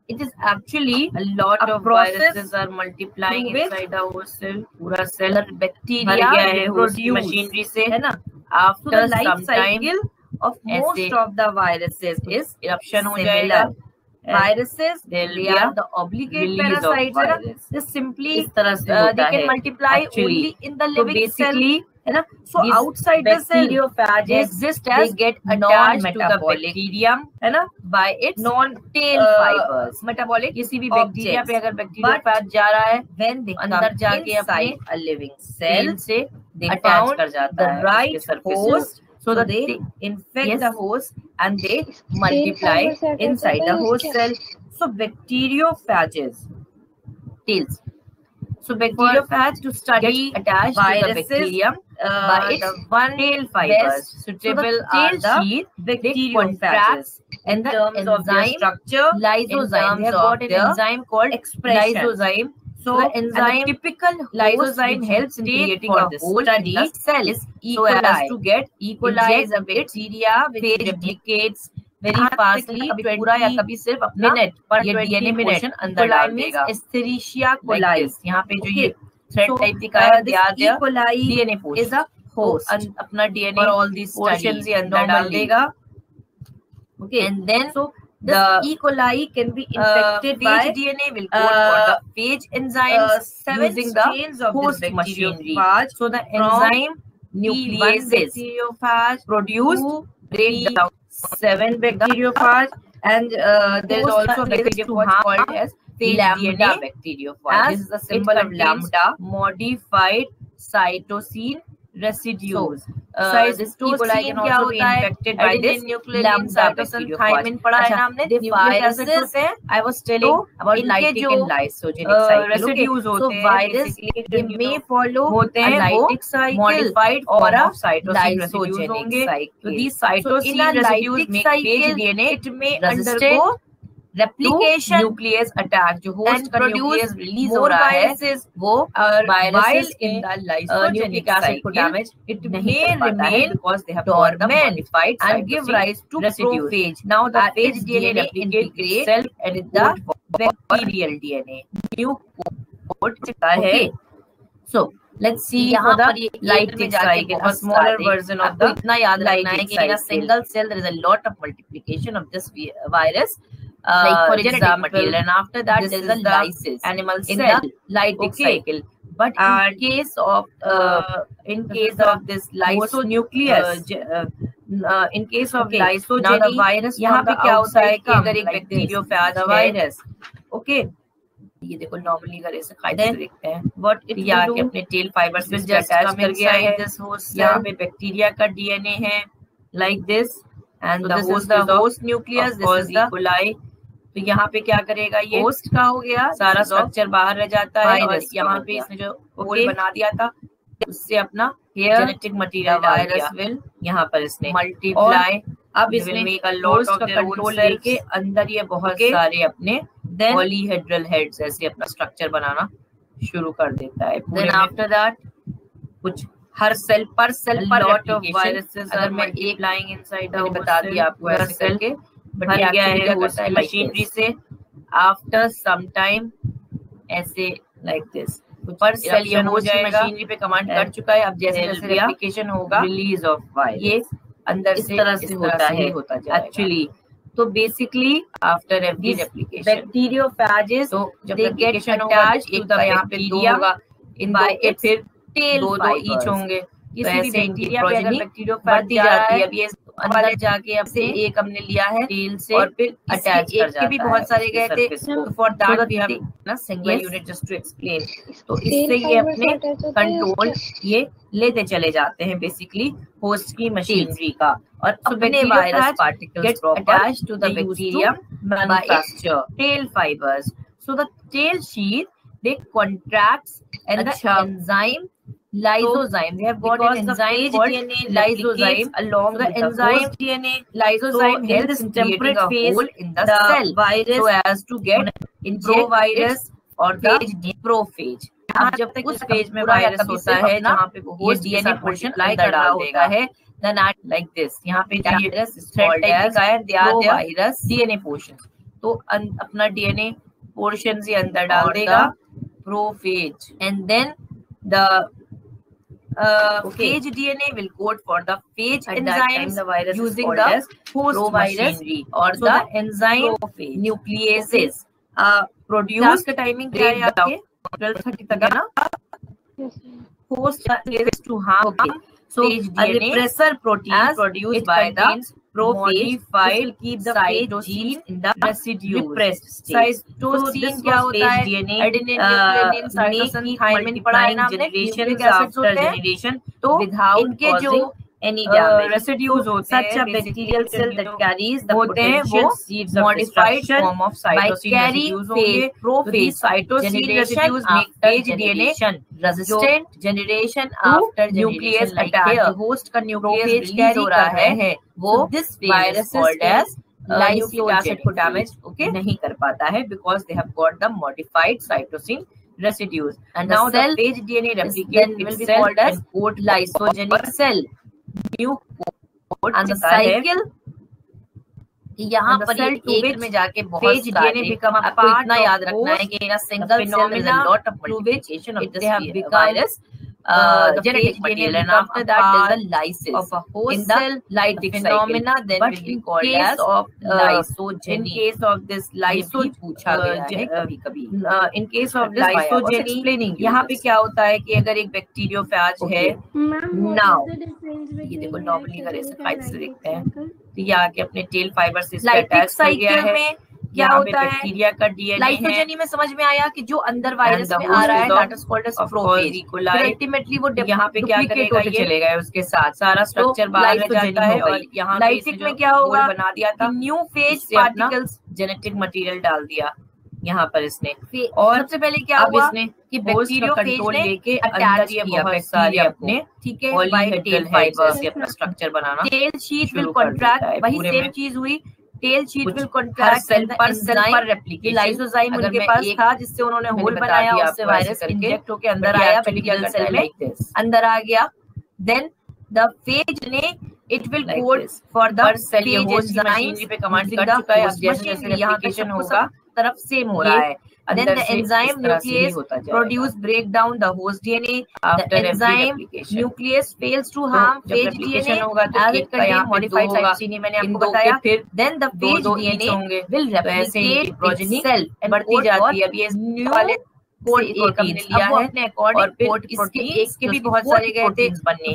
it is actually a lot of viruses are multiplying inside the host cell. पूरा cell bacteria है host machinery से, है ना? After the life cycle of most of the viruses is eruption हो जाएगा। Viruses, they are the obligate parasites. They simply they can multiply only in the living cell. So outside the cell, they exist as they get attached to the bacterium, by its non-tail fibers. Metabolic किसी भी bacteria पे अगर bacteriophage जा रहा है, when they अंदर जाके अपने a living cell से attach कर जाता है right host. So that they infect the host and they multiply inside the host cell. So bacteriophages, tails. So bacteriophages to study attached to the bacterium by its one tail fibers. Suitable are the bacteriophages. And the terms of their structure, lysozyme. They have got an enzyme called lysozyme. So the enzyme, typical lysozyme helps in creating a whole study cell is E. coli. So as to get E. coli is a bacteria which replicates very fastly. कभी पूरा या कभी सिर्फ अपना minute पर ये DNA portion अंदर डाल देगा। एस्चेरिशिया कोलाई, यहाँ पे जो ये थ्रेड टाइप दिखाया है, E. coli DNA portion is a host, अपना डीएनए और all these portions ये अंदर डाल देगा। Okay, and then so the E. coli can be infected by DNA will code for the phage enzymes using the host machinery. So the enzyme nucleases produce break down 7 bacteriophage, and there is also a bacteriophage called as lambda bacteriophage. This is the symbol of lambda, modified cytosine residues. This E. coli can also be infected by this lambda bacteriophage. पढ़ा है ना हमने? The viruses I was telling about lytic and lysogenic cycle. Residues होते हैं. So virus they may follow होते हैं lytic cycle, modified or a lysogenic cycle. So these cytosine residues make phage DNA. It may undergo replication nucleus attack, जो host का nucleus release हो रहा है, वो viruses in the lysogenic cycle damage it may remain because they have dormant and give rise to prophage. Now the phage DNA integrates itself with the bacterial DNA. New code है. So let's see for the lytic cycle, a smaller version of the इतना याद रखना है कि in a single cell there is a lot of multiplication of this virus. Like for example, material, and after that there is a lysis animal cell in the lytic cycle. But in case of this lysonucleus, in case of lysogeny, now the virus यहाँ पे क्या होता है कि अगर एक bacteriophage virus, okay, ये देखो नॉर्मली अगर ऐसे कायदे से देखते हैं, व्हाट इट या कि अपने टेल फाइबर से अटैच कर गया है, यहाँ पे बैक्टीरिया का डीएनए है, like this, and the host nucleus, this is the E. coli. तो यहाँ पे क्या करेगा, ये होस्ट का हो गया, सारा स्ट्रक्चर बाहर रह जाता है, और यहाँ पे इसने जो होल बना दिया था उससे अपना जेनेटिक मटेरियल वायरस विल यहाँ पर इसने मल्टीप्लाई। अब इसने make a lot of their control लेके अंदर ये बहुत सारे अपने पॉलीहेड्रल हेड्स ऐसे अपना स्ट्रक्चर बनाना शुरू कर देता है। देन आफ्टर दैट कुछ हर सेल पर लॉट ऑफ वायरसेस, अगर मैं एक लाइंग इनसाइड बता दिया आपको ऐसे करके, बट क्या है होता है मशीनरी से आफ्टर सम टाइम ऐसे लाइक दिस पर सेल ये हो जाएगा, मशीनरी पे कमांड कर चुका है। अब जैसे जैसे रेप्लिकेशन होगा, रिलीज ऑफ वायरस, ये अंदर से इस तरह से होता है एक्चुअली। तो basically after every replication bacteriophages they get attached to the यहाँ पे दो होगा इन बाय इट्स टेल दो ईच होंगे। किसी भी बैक्टीरिया पे अगर बैक्टीरियोफेज बढ़ती जाती है, अब ये अंदर जाके अब से एक हमने लिया है टेल से और फिर अटैच कर जाता है। भी बहुत सारे गए थे, तो फॉर दैट वी हैव ना single unit just to explain. तो इससे ये अपने कंट्रोल ये लेते चले जाते हैं बेसिकली होस्ट की मशीनरी का, और अपने virus particles attached to the bacterium manufacture tail fibres. So the tail sheath they contracts and the enzyme lysozyme, they have got an enzyme called DNA lysozyme. Along the enzyme DNA lysozyme helps in temperate phase in the cell virus so as to get provirus or the prophage. अब जब तक उस phase में virus होता है जहाँ पे वो होस्ट डीएनए पोर्शन अप्लाई कर रहा होता है, then at like this यहाँ पे virus is called as provirus DNA portion। तो अपना डीएनए पोर्शन से अंदर डाल देगा prophage, and then the phage DNA will code for the phage enzyme the virus using the host machinery or so the enzyme nucleases produce the timing क्या है आपके 12:30 तक है ना? Host is to harm so phage DNA repressor protein produced by the modified keep the cytosine in the repressed state। cytosine क्या होता है? adenine nucleotide cytosine thymine पढ़ा है ना हमने, न्यूक्लिक एसिड्स होते हैं। तो इनके जो any रेसिड्यूज होते हैं such a bacterial cell that carries the potential seeds of modified form of cytosine residues होंगे। prophage cytosine residues make phage DNA resistant generation after nucleus attack। host का nucleus release हो रहा है वो this virus is called as nucleic acid को damage नहीं कर पाता है because they have got the modified cytosine residues, and now the phage DNA replicate will be called as lysogenic cell। New code and the cycle यहाँ पर एक में जाके बहुत सारे बिकम अ पार्ट इतना याद रखना है कि in a single cell is a lot of multiplication of this virus genetic material, and after that there is a lysis of a host cell lytic phenomena then will be called as lysogeny। in case of this lysogeny पूछा गया है कभी-कभी in case of this lysogeny यहाँ पे क्या होता है कि अगर एक बैक्टीरियोफेज है now ये देखो नॉर्मली अगर ऐसे फाइल से देखते हैं तो ये आके अपने टेल फाइबर से अटैच हो गया है। क्या होता है बैक्टीरिया का डीएनए लाइसोजेनी में समझ में आया कि जो अंदर वायरस में आ रहा है that is called as prophage. Ultimately वो यहाँ पे क्या करेगा ये चलेगा उसके साथ सारा स्ट्रक्चर बाहर आ जाता है और यहाँ लाइटिक में क्या होगा बना दिया था new phage particles genetic material डाल दिया यहाँ पर इसने। और सबसे पहले क्या हुआ इसने कि बैक्टीरियोफेज ने लेके अटैच किया बहुत सारे अपने ठीक है बाय टेल फाइबर से अपना स्ट्रक्चर बनाना। टेल शीट विल कॉन्ट्रैक्ट वही सेम चीज हुई। Tail sheet will contract cell पर रेप्लिकेशन लाइसोजाइम उनके पास था जिससे उन्होंने होल बनाया उससे वायरस इंजेक्ट होके अंदर आया पेडिकल सेल में अंदर आ गया। देन द फेज ने it will code for the cell enzyme पे कमांड कर चुका है। जैसे रेप्लिकेशन होगा तरफ सेम हो रहा है। Then the enzyme nuclease produce break down the host DNA. The enzyme nuclease fails to harm phage DNA as it contains modified cytosine मैंने आपको बताया। Then the phage DNA will replicate itself and बढ़ती जाती है। अब ये new code एक हमने लिया है और फिर इसके भी बहुत सारे गए थे बनने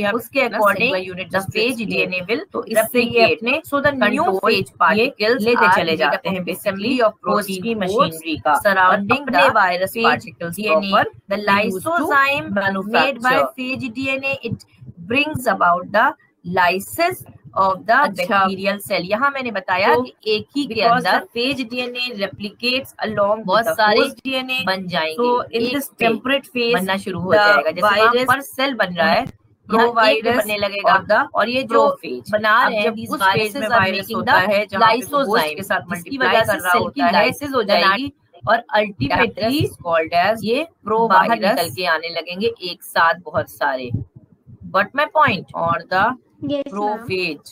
हैं उसके according unit the phage DNA will तो इससे ये अपने so the new phage particles लेते चले जाते हैं असेंबली ऑफ प्रोटीन की मशीनरी का surrounding the virus particles DNA the lysozyme made by phage DNA it brings about the lysis of the bacterial cell. यहाँ मैंने बताया कि एक ही के अंदर फेज डीएनए रेप्लिकेट्स अलोंग बहुत सारे डीएनए बन जाएंगे। तो इन दिस टेम्परेट फेज बनना शुरू हो जाएगा जैसे वहां पर सेल बन रहा है प्रोवायरस बनने लगेगा और ये जो बना रहे हैं उस फेज में वायरस होता है लाइसोजाइम के साथ मल्टीप्लाई कर रहा होता है लाइसिस हो जाएगी और अल्टीमेटली कॉल्ड एज ये प्रोवायरस निकल के आने लगेंगे एक साथ बहुत सारे। बट माय पॉइंट और the prophage.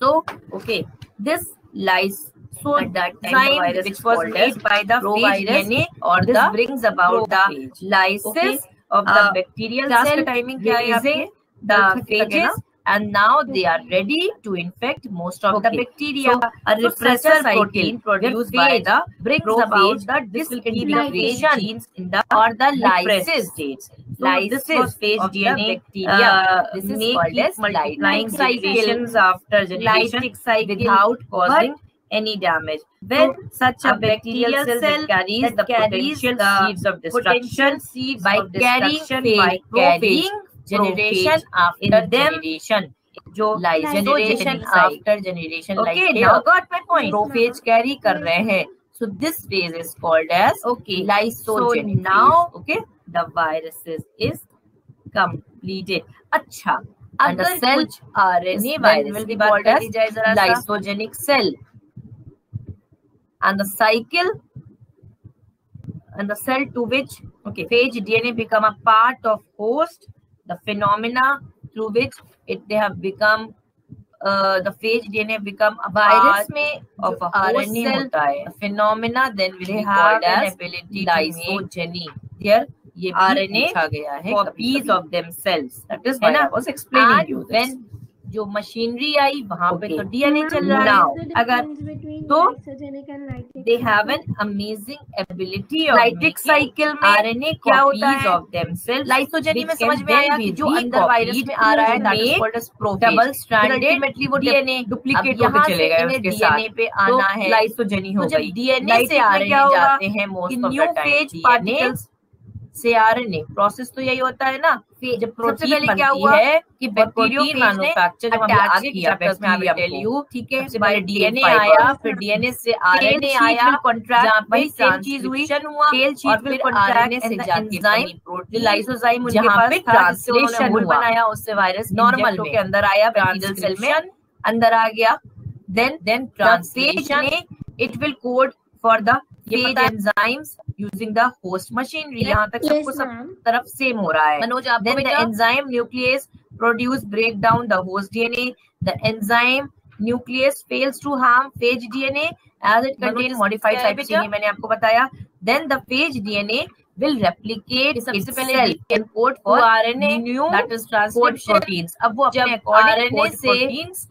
So, okay, this lysozyme which was made by the phage DNA or this brings about the lysis of the bacterial cell releasing the phages and now they are ready to infect most of the bacteria. So, a repressor protein produced by the brings about the disintegration genes in the or the lysis states. lysis of the bacteria. This is called as multiplying generations after generation without causing any damage. When such a bacterial cell carries the potential seeds of destruction by carrying generation after generation. जो generation after generation, okay, now got my point. Prophage carry कर रहे हैं. So this phase is called as lysogenic. So now, okay, the viruses is completed. अच्छा, अगर कुछ RNA virus will be called as lysogenic cell. And the cycle and the cell to which phage DNA become a part of host, the phenomena through which they have become the phage DNA become a virus of a host cell, the phenomena then will be called as lysogeny. Here ये RNA copies of themselves. That is why I was explaining you this. When जो machinery आई वहां पे तो DNA चल रहा है. अगर तो they have an amazing ability of lytic cycle में RNA क्या होता है of themselves. लाइसोजेनी में समझ में आया कि जो अंदर वायरस में आ रहा है that is called as prophage. Double stranded ultimately वो DNA डुप्लीकेट होते चले गए उसके साथ. DNA पे आना है लाइसोजेनी हो गई. DNA से RNA जाते हैं most of the time. Particles से RNA प्रोसेस तो यही होता है ना. जब प्रोटीन क्या हुआ है कि प्रोटीन मैन्युफैक्चर जब हमने आगे की चैप्टर्स में आई टेल यू, ठीक है, सबसे पहले डीएनए आया, फिर डीएनए से आरएनए आया, कॉन्ट्रैक्ट वही सेम चीज हुई, टेल शीट विल कॉन्ट्रैक्ट से एंजाइम प्रोटीन लाइसोजाइम उनके पास ट्रांसलेशन बनाया, उससे वायरस नॉर्मल के अंदर आया, बैक्टीरियल सेल में अंदर आ गया. Then translation it will code for the phage enzymes using the host machinery. यहाँ तक सबको सब तरफ सेम हो रहा है. मनोज आप then the enzyme nuclease produce break down the host DNA. The enzyme nuclease fails to harm phage DNA as it contains modified type DNA. मैंने आपको बताया. Then the phage DNA will replicate itself and code for RNA new that is transcript proteins. अब वो अपने according से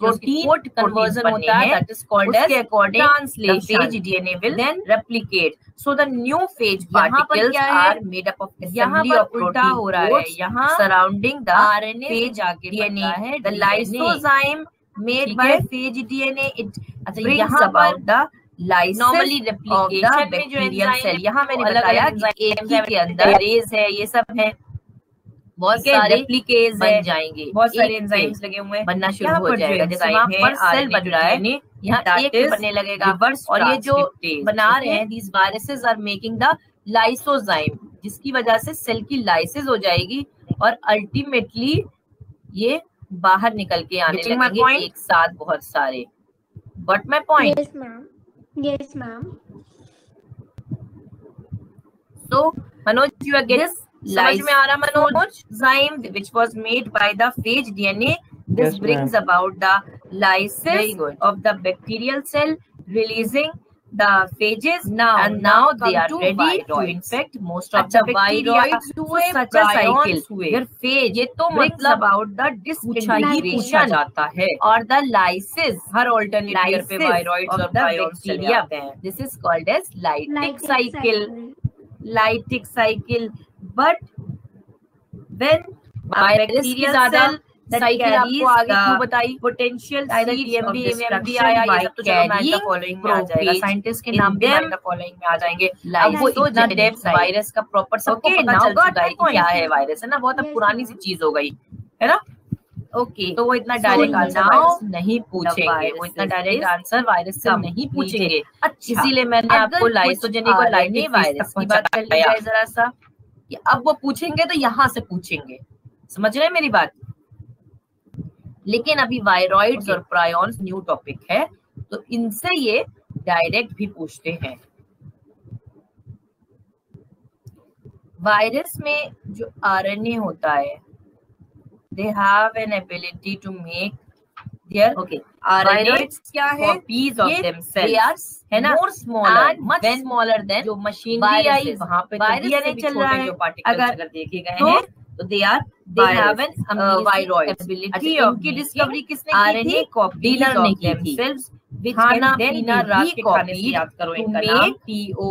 protein conversion होता है that is called as translation. The phage DNA will then replicate. So the new phage particles are made up of assembly of protein codes surrounding the RNA phage DNA. The lysozyme made by phage DNA it brings about the normally replication में जो enzyme यहाँ मैंने बताया कि एक ही के अंदर raise है, ये सब है, बहुत सारे रेप्लिकेज बन जाएंगे, बहुत सारे एंजाइम्स लगे हुए हैं, बनना शुरू हो जाएगा. जैसे यहाँ पर सेल बन रहा है, यहाँ एक बनने लगेगा और ये जो बना रहे हैं these viruses are making the lysozyme, जिसकी वजह से सेल की लाइसिस हो जाएगी और अल्टीमेटली ये बाहर निकल के आने लगेंगे एक साथ बहुत सारे. Got my point? Yes, ma'am. Yes, ma'am. So, Manoj, you are getting समझ में आ रहा Manoj? Zyme which was made by the phage DNA. This brings about the lysis of the bacterial cell, releasing the phages. Now they are ready to infect most of the bacteria through such a cycle. Your phage ये तो brings about the disintegration जाता है और the lysis her alternate layer पे viroids और prions चले आते हैं. This is called as lytic cycle. Lytic cycle. But when bacterial cell cycle आपको आगे क्यों बताई? पोटेंशियल DMB MMB आया, ये सब तो चलो मैच द फॉलोइंग में आ जाएगा, साइंटिस्ट के नाम भी मैच द फॉलोइंग में आ जाएंगे. अब वो इतना डेप्थ वायरस का प्रॉपर सबको पता चल चुका है कि क्या है वायरस, है ना, बहुत अब पुरानी सी चीज हो गई है ना. ओके, तो वो इतना डायरेक्ट आंसर नहीं पूछेंगे, वो इतना डायरेक्ट आंसर वायरस से नहीं पूछेंगे. इसीलिए मैंने आपको लाइसोजेनिक और लाइटिक वायरस की बात कर ली है जरा सा, कि अब वो पूछेंगे तो यहाँ से पूछेंगे, समझ रहे हैं मेरी बात. लेकिन अभी वायरॉइड्स और प्रायॉन्स न्यू टॉपिक है, तो इनसे ये डायरेक्ट भी पूछते हैं. वायरस में जो आरएनए होता है, they have an ability to make their RNA क्या है, कॉपीज ऑफ देमसेल्व्स, है ना, more smaller, much smaller than जो मशीनरी आई वहां पे डीएनए चल रहा है. जो पार्टिकल्स अगर देखे गए हैं तो दे have an viroid ability. इनकी डिस्कवरी किसने की थी? डीलर ने की थी. खाना पीना रात के खाने से याद करो इनका नाम,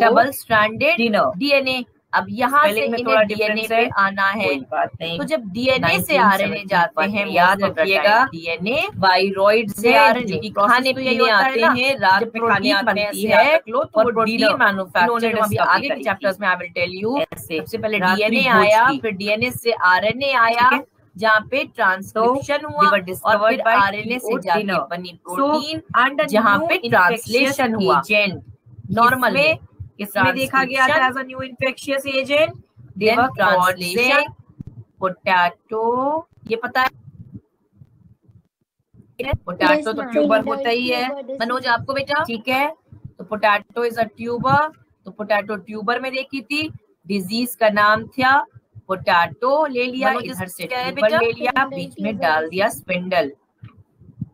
डबल स्ट्रैंडेड DNA अब यहाँ से इन्हें डीएनए पे आना है, तो जब डीएनए से आरएनए जाते हैं, याद रखिएगा डीएनए वायरॉइड से आरएनए खाने पीने आते हैं, रात में खाने बनती है और प्रोटीन मैन्युफैक्चर अभी आगे के चैप्टर्स में आई विल टेल यू। सबसे पहले डीएनए आया, फिर डीएनए से आरएनए आया जहाँ पे ट्रांसक्रिप्शन हुआ और फिर आरएनए से जाके बनी प्रोटीन जहाँ पे ट्रांसलेशन हुआ। नॉर्मल में इसमें देखा गया था as a new infectious agent, then translation potato, ये पता है पोटैटो तो ट्यूबर होता ही है मनोज आपको बेटा, ठीक है। तो पोटैटो इज अ ट्यूबर, तो पोटैटो ट्यूबर में देखी थी, डिजीज का नाम था पोटैटो, ले लिया इधर से ट्यूबर ले लिया, बीच में डाल दिया spindle,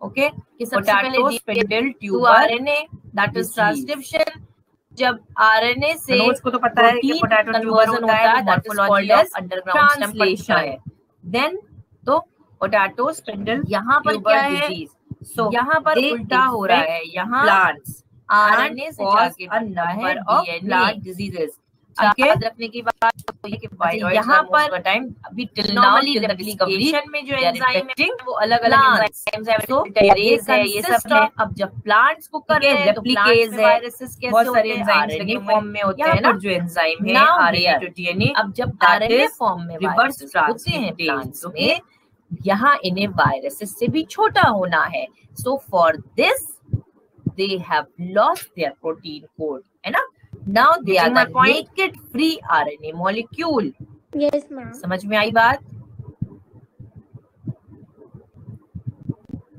okay. Potato spindle tuber RNA that is transcription. जब आरएनए से को तो पता है कि पोटैटो कन्वर्जन होता है, that is called as underground translation. Then तो पोटैटो स्पिंडल यहाँ पर क्या है, सो यहाँ पर उल्टा हो रहा है, यहाँ प्लांट्स आरएनए से जाके बनता है प्लांट डिजीजेस। याद रखने की बात ये कि यहाँ पर टाइम अभी नॉर्मली रेप्लिकेशन में जो एंजाइम है वो अलग-अलग एंजाइम्स है, तो टेरेस है, ये सब है। अब जब प्लांट्स को कर रहे हैं तो रेप्लिकेज है, वायरसेस कैसे होते हैं, आरएनए फॉर्म में होते हैं ना, जो एंजाइम है आरएनए टू डीएनए। अब जब आरएनए फॉर्म में रिवर्स होते हैं प्लांट्स में, यहाँ इन्हें वायरसेस से भी छोटा होना है, so for this they have lost their protein code, है ना। Now they are the naked free RNA molecule. Yes, ma'am. समझ में आई बात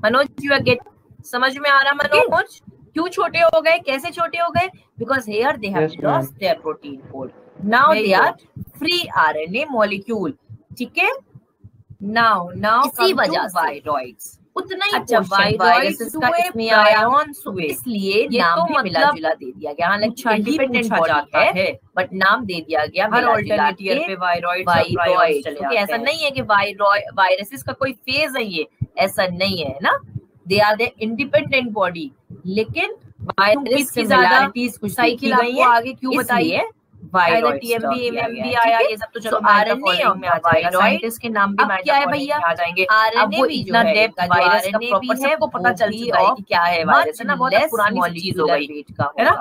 मनोज? you get समझ में आ रहा मनोज? क्यों छोटे हो गए, कैसे छोटे हो गए? Because here they have lost their protein code. Now they are free RNA molecule, ठीक है। Now इसी वजह से वायरॉइड्स उतना ही अच्छा वायरस का इसमें आया, इसलिए नाम भी मिला जुला दे दिया गया। हालांकि इंडिपेंडेंट बॉडी है बट नाम दे दिया गया हर ऑल्टरनेट ईयर पे वायरॉइड। ऐसा नहीं है कि वायरसेस का कोई फेज है, ये ऐसा नहीं है ना, they are the independent body. लेकिन वायरस की सिमिलैरिटीज कुछ साइकिल आपको आगे क्यों बताइए, टीएमबी एमएमबी आया, ये सब तो चलो आरएनए में आ जाएगा, साइंटिस्ट के नाम भी क्या है भैया आ जाएंगे। आरएनए भी इतना डेप्थ वायरस का प्रॉपर सबको पता चल चुका है कि क्या है वायरस, है ना, बहुत पुरानी चीज हो गई वेट का, है ना।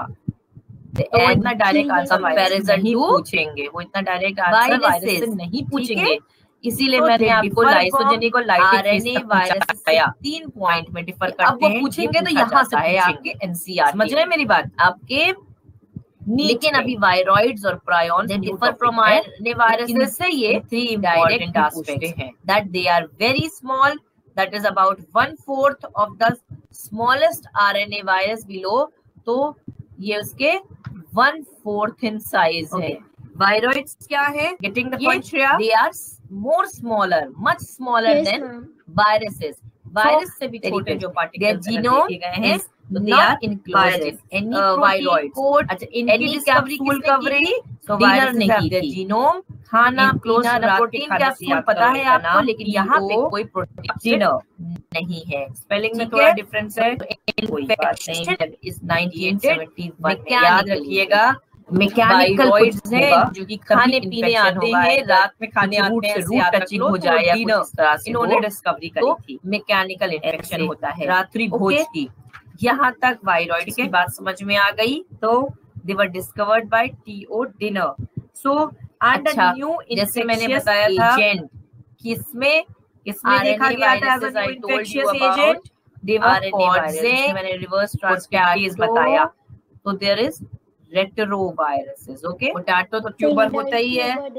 तो इतना डायरेक्ट आंसर कंपैरिजन ही पूछेंगे, वो इतना डायरेक्ट आंसर वायरस से नहीं पूछेंगे, इसीलिए मैंने आपको लाइसोजेनिक और आरएनए वायरस 3 पॉइंट में डिफर करते हैं। अब पूछेंगे तो यहाँ से है आपके एनसीआर, समझ रहे हैं मेरी बात आपके। लेकिन अभी वायरॉइड्स और prions differ from RNA viruses से ये 3 इंपॉर्टेंट एस्पेक्ट्स हैं, that they are very small, that is about 1/4 of the smallest RNA virus below, तो ये उसके 1/4 इन साइज है। वायरॉइड्स क्या है, getting the point Shreya, they are more smaller, much smaller than viruses. Virus से भी छोटे जो पार्टिकल्स जीनोम गए हैं, तो they are included any viroid code, अच्छा इनकी कैप्सूल कवरेज तो वायरस ने की थी, जीनोम खाना पीना प्रोटीन कैप्सूल पता है आपको, लेकिन यहाँ पे कोई प्रोटीन नहीं है, स्पेलिंग में थोड़ा डिफरेंस है। इन्फेक्शन इज 1971 याद रखिएगा। मैकेनिकल कुछ हैं जो कि खाने पीने आते हैं, रात में खाने आते हैं, रूट टचिंग हो जाए या कुछ इस तरह से इन्होंने डिस्कवरी करी थी। मैकेनिकल इन्फेक्शन होता है रात्रि भोज की। यहाँ तक वायरॉइड की बात समझ में आ गई, तो they were discovered by TO Diener. So and a new जैसे मैंने बताया था किसमें देखा गया था as a infectious agent, they were called, मैंने रिवर्स ट्रांसक्रिप्टेज बताया, तो there is retroviruses, okay. Potato तो ट्यूबर होता ही है,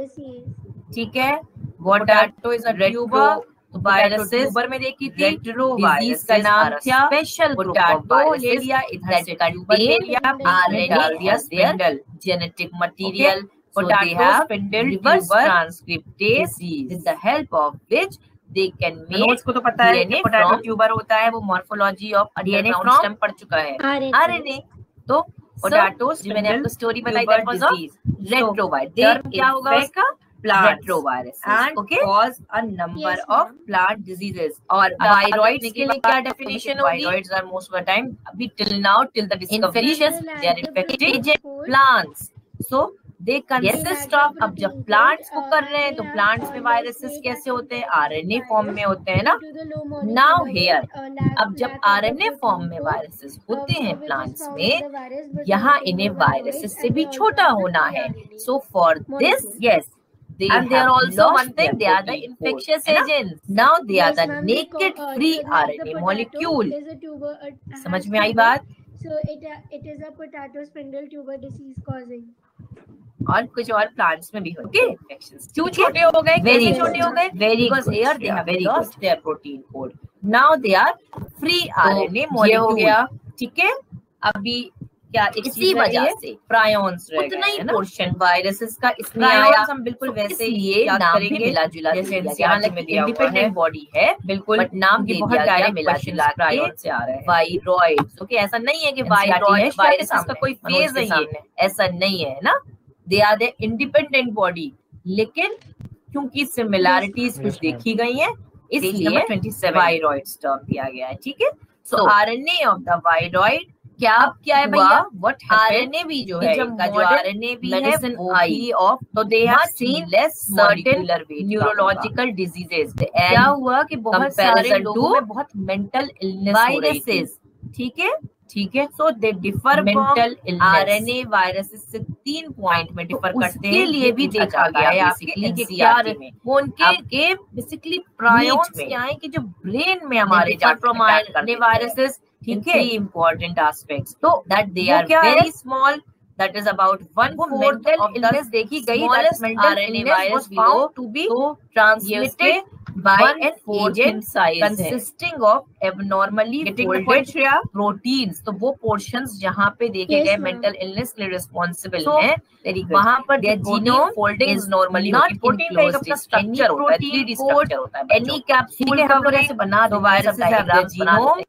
ठीक है, पोटैटो इज अ ट्यूबर, तो वायरसेस ट्यूबर में देखी थी, रेट्रोवायरस का नाम था स्पेशल पोटैटो ले लिया, इधर से ट्यूबर ले लिया, आरएनए डाल दिया, spindle genetic material, potato spindle reverse transcriptase with the help of which they can make, उसको तो पता है पोटैटो ट्यूबर होता है, वो मॉर्फोलॉजी ऑफ डीएनए फ्रॉम पढ़ चुका है, आरएनए। तो पोटैटो जो मैंने आपको स्टोरी बताई दैट वाज रेट्रोवायरस, टर्म क्या होगा उसका, retrovirus and cause a number of plant diseases. और वायरॉइड्स के लिए क्या डेफिनेशन होगी, viroids are most of the time अभी till now till the discovery they are infecting plants, so they consist of, अब जब प्लांट्स को कर रहे हैं तो प्लांट्स में वायरसेस कैसे होते हैं, आरएनए फॉर्म में होते हैं ना। नाउ हियर, अब जब आरएनए फॉर्म में वायरसेस होते हैं प्लांट्स में, यहाँ इन्हें वायरसेस से भी छोटा होना है। So for this, yes, and they are also one thing, they are the infectious agents. Now they are the naked free RNA molecule. समझ में आई बात? So it is a potato spindle tuber disease causing. और कुछ और plants में भी होते हैं इन्फेक्शंस। क्यों छोटे हो गए, कैसे छोटे हो गए? Because here they have lost their protein code. Now they are free RNA molecule. हो गया, ठीक है। अभी क्या इसी वजह से प्रायोन्स रह गए, उतना ही पोर्शन वायरसेस का इसमें आया। हम बिल्कुल वैसे ही याद करेंगे, मिला जुला जैसे इंडिपेंडेंट बॉडी है बिल्कुल, बट नाम भी बहुत डायरेक्ट मिला जुला प्रायोन से आ रहा है, वायरॉइड्स। ओके, ऐसा नहीं है कि वायरॉइड वायरसेस का कोई फेज है, ये ऐसा नहीं है ना। They are the independent body, लेकिन क्योंकि सिमिलैरिटीज कुछ देखी गई है इसलिए 27 वायरॉइड्स टर्म दिया गया है, ठीक है। सो आरएनए ऑफ द वायरॉइड क्या है भैया, व्हाट आरएनए भी जो है, इनका जो आरएनए भी है आई ऑफ, तो they have seen less molecular weight neurological diseases. क्या हुआ कि बहुत सारे लोगों में बहुत मेंटल इलनेस हो रही थी, ठीक है, ठीक है। So they differ mental RNA viruses से 3 पॉइंट में डिफर करते हैं। के लिए भी देखा गया है आपके क्या वो उनके बेसिकली प्रायोन्स क्या है कि जो ब्रेन में हमारे जाते वायरसेस, ठीक है, important aspects. So that they are very small. That is about 1/4 of the देखी गई that mental illness was found to be transmitted by an agent consisting of abnormally folded proteins. तो वो portions जहाँ पे देखे गए mental illness के लिए responsible हैं, वहाँ पर their genome folding is normally not enclosed. Structure होता है, 3D structure होता है। Any capsule coverage बना दो viruses है genome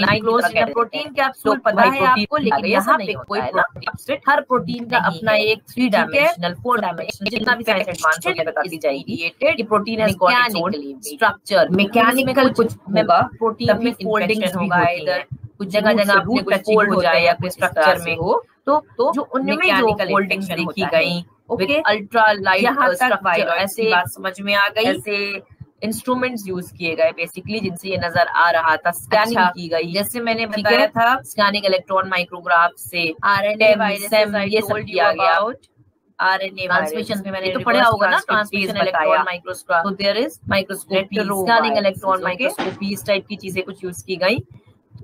enclosed in a protein capsule, पता है आपको, लेकिन यहाँ पे कोई प्रोटीन, हर प्रोटीन का अपना एक 3 डायमेंशनल 4 डायमेंशनल जितना भी साइंस एडवांस होकर बता दी जाएगी, ये protein has got its own structure, mechanical कुछ होगा, प्रोटीन में फोल्डिंग्स होगा, इधर कुछ जगह आपने कुछ फोल्ड हो जाए या कोई स्ट्रक्चर में हो, तो जो उनमें जो फोल्डिंग्स देखी गई, ओके, अल्ट्रा लाइट स्ट्रक्चर, ऐसे बात समझ में आ गई। ऐसे इंस्ट्रूमेंट्स यूज किए गए बेसिकली जिनसे ये नजर आ रहा था, स्कैनिंग की गई, जैसे मैंने बताया था स्कैनिंग इलेक्ट्रॉन माइक्रोग्राफ से आरएनए वायरसेस, ये सब किया गया। आरएनए ट्रांसमिशन में मैंने तो पढ़ा होगा ना, ट्रांसमिशन इलेक्ट्रॉन माइक्रोस्कोप, तो there is microscopy, scanning electron microscopy, इस टाइप की चीजें कुछ यूज की गई।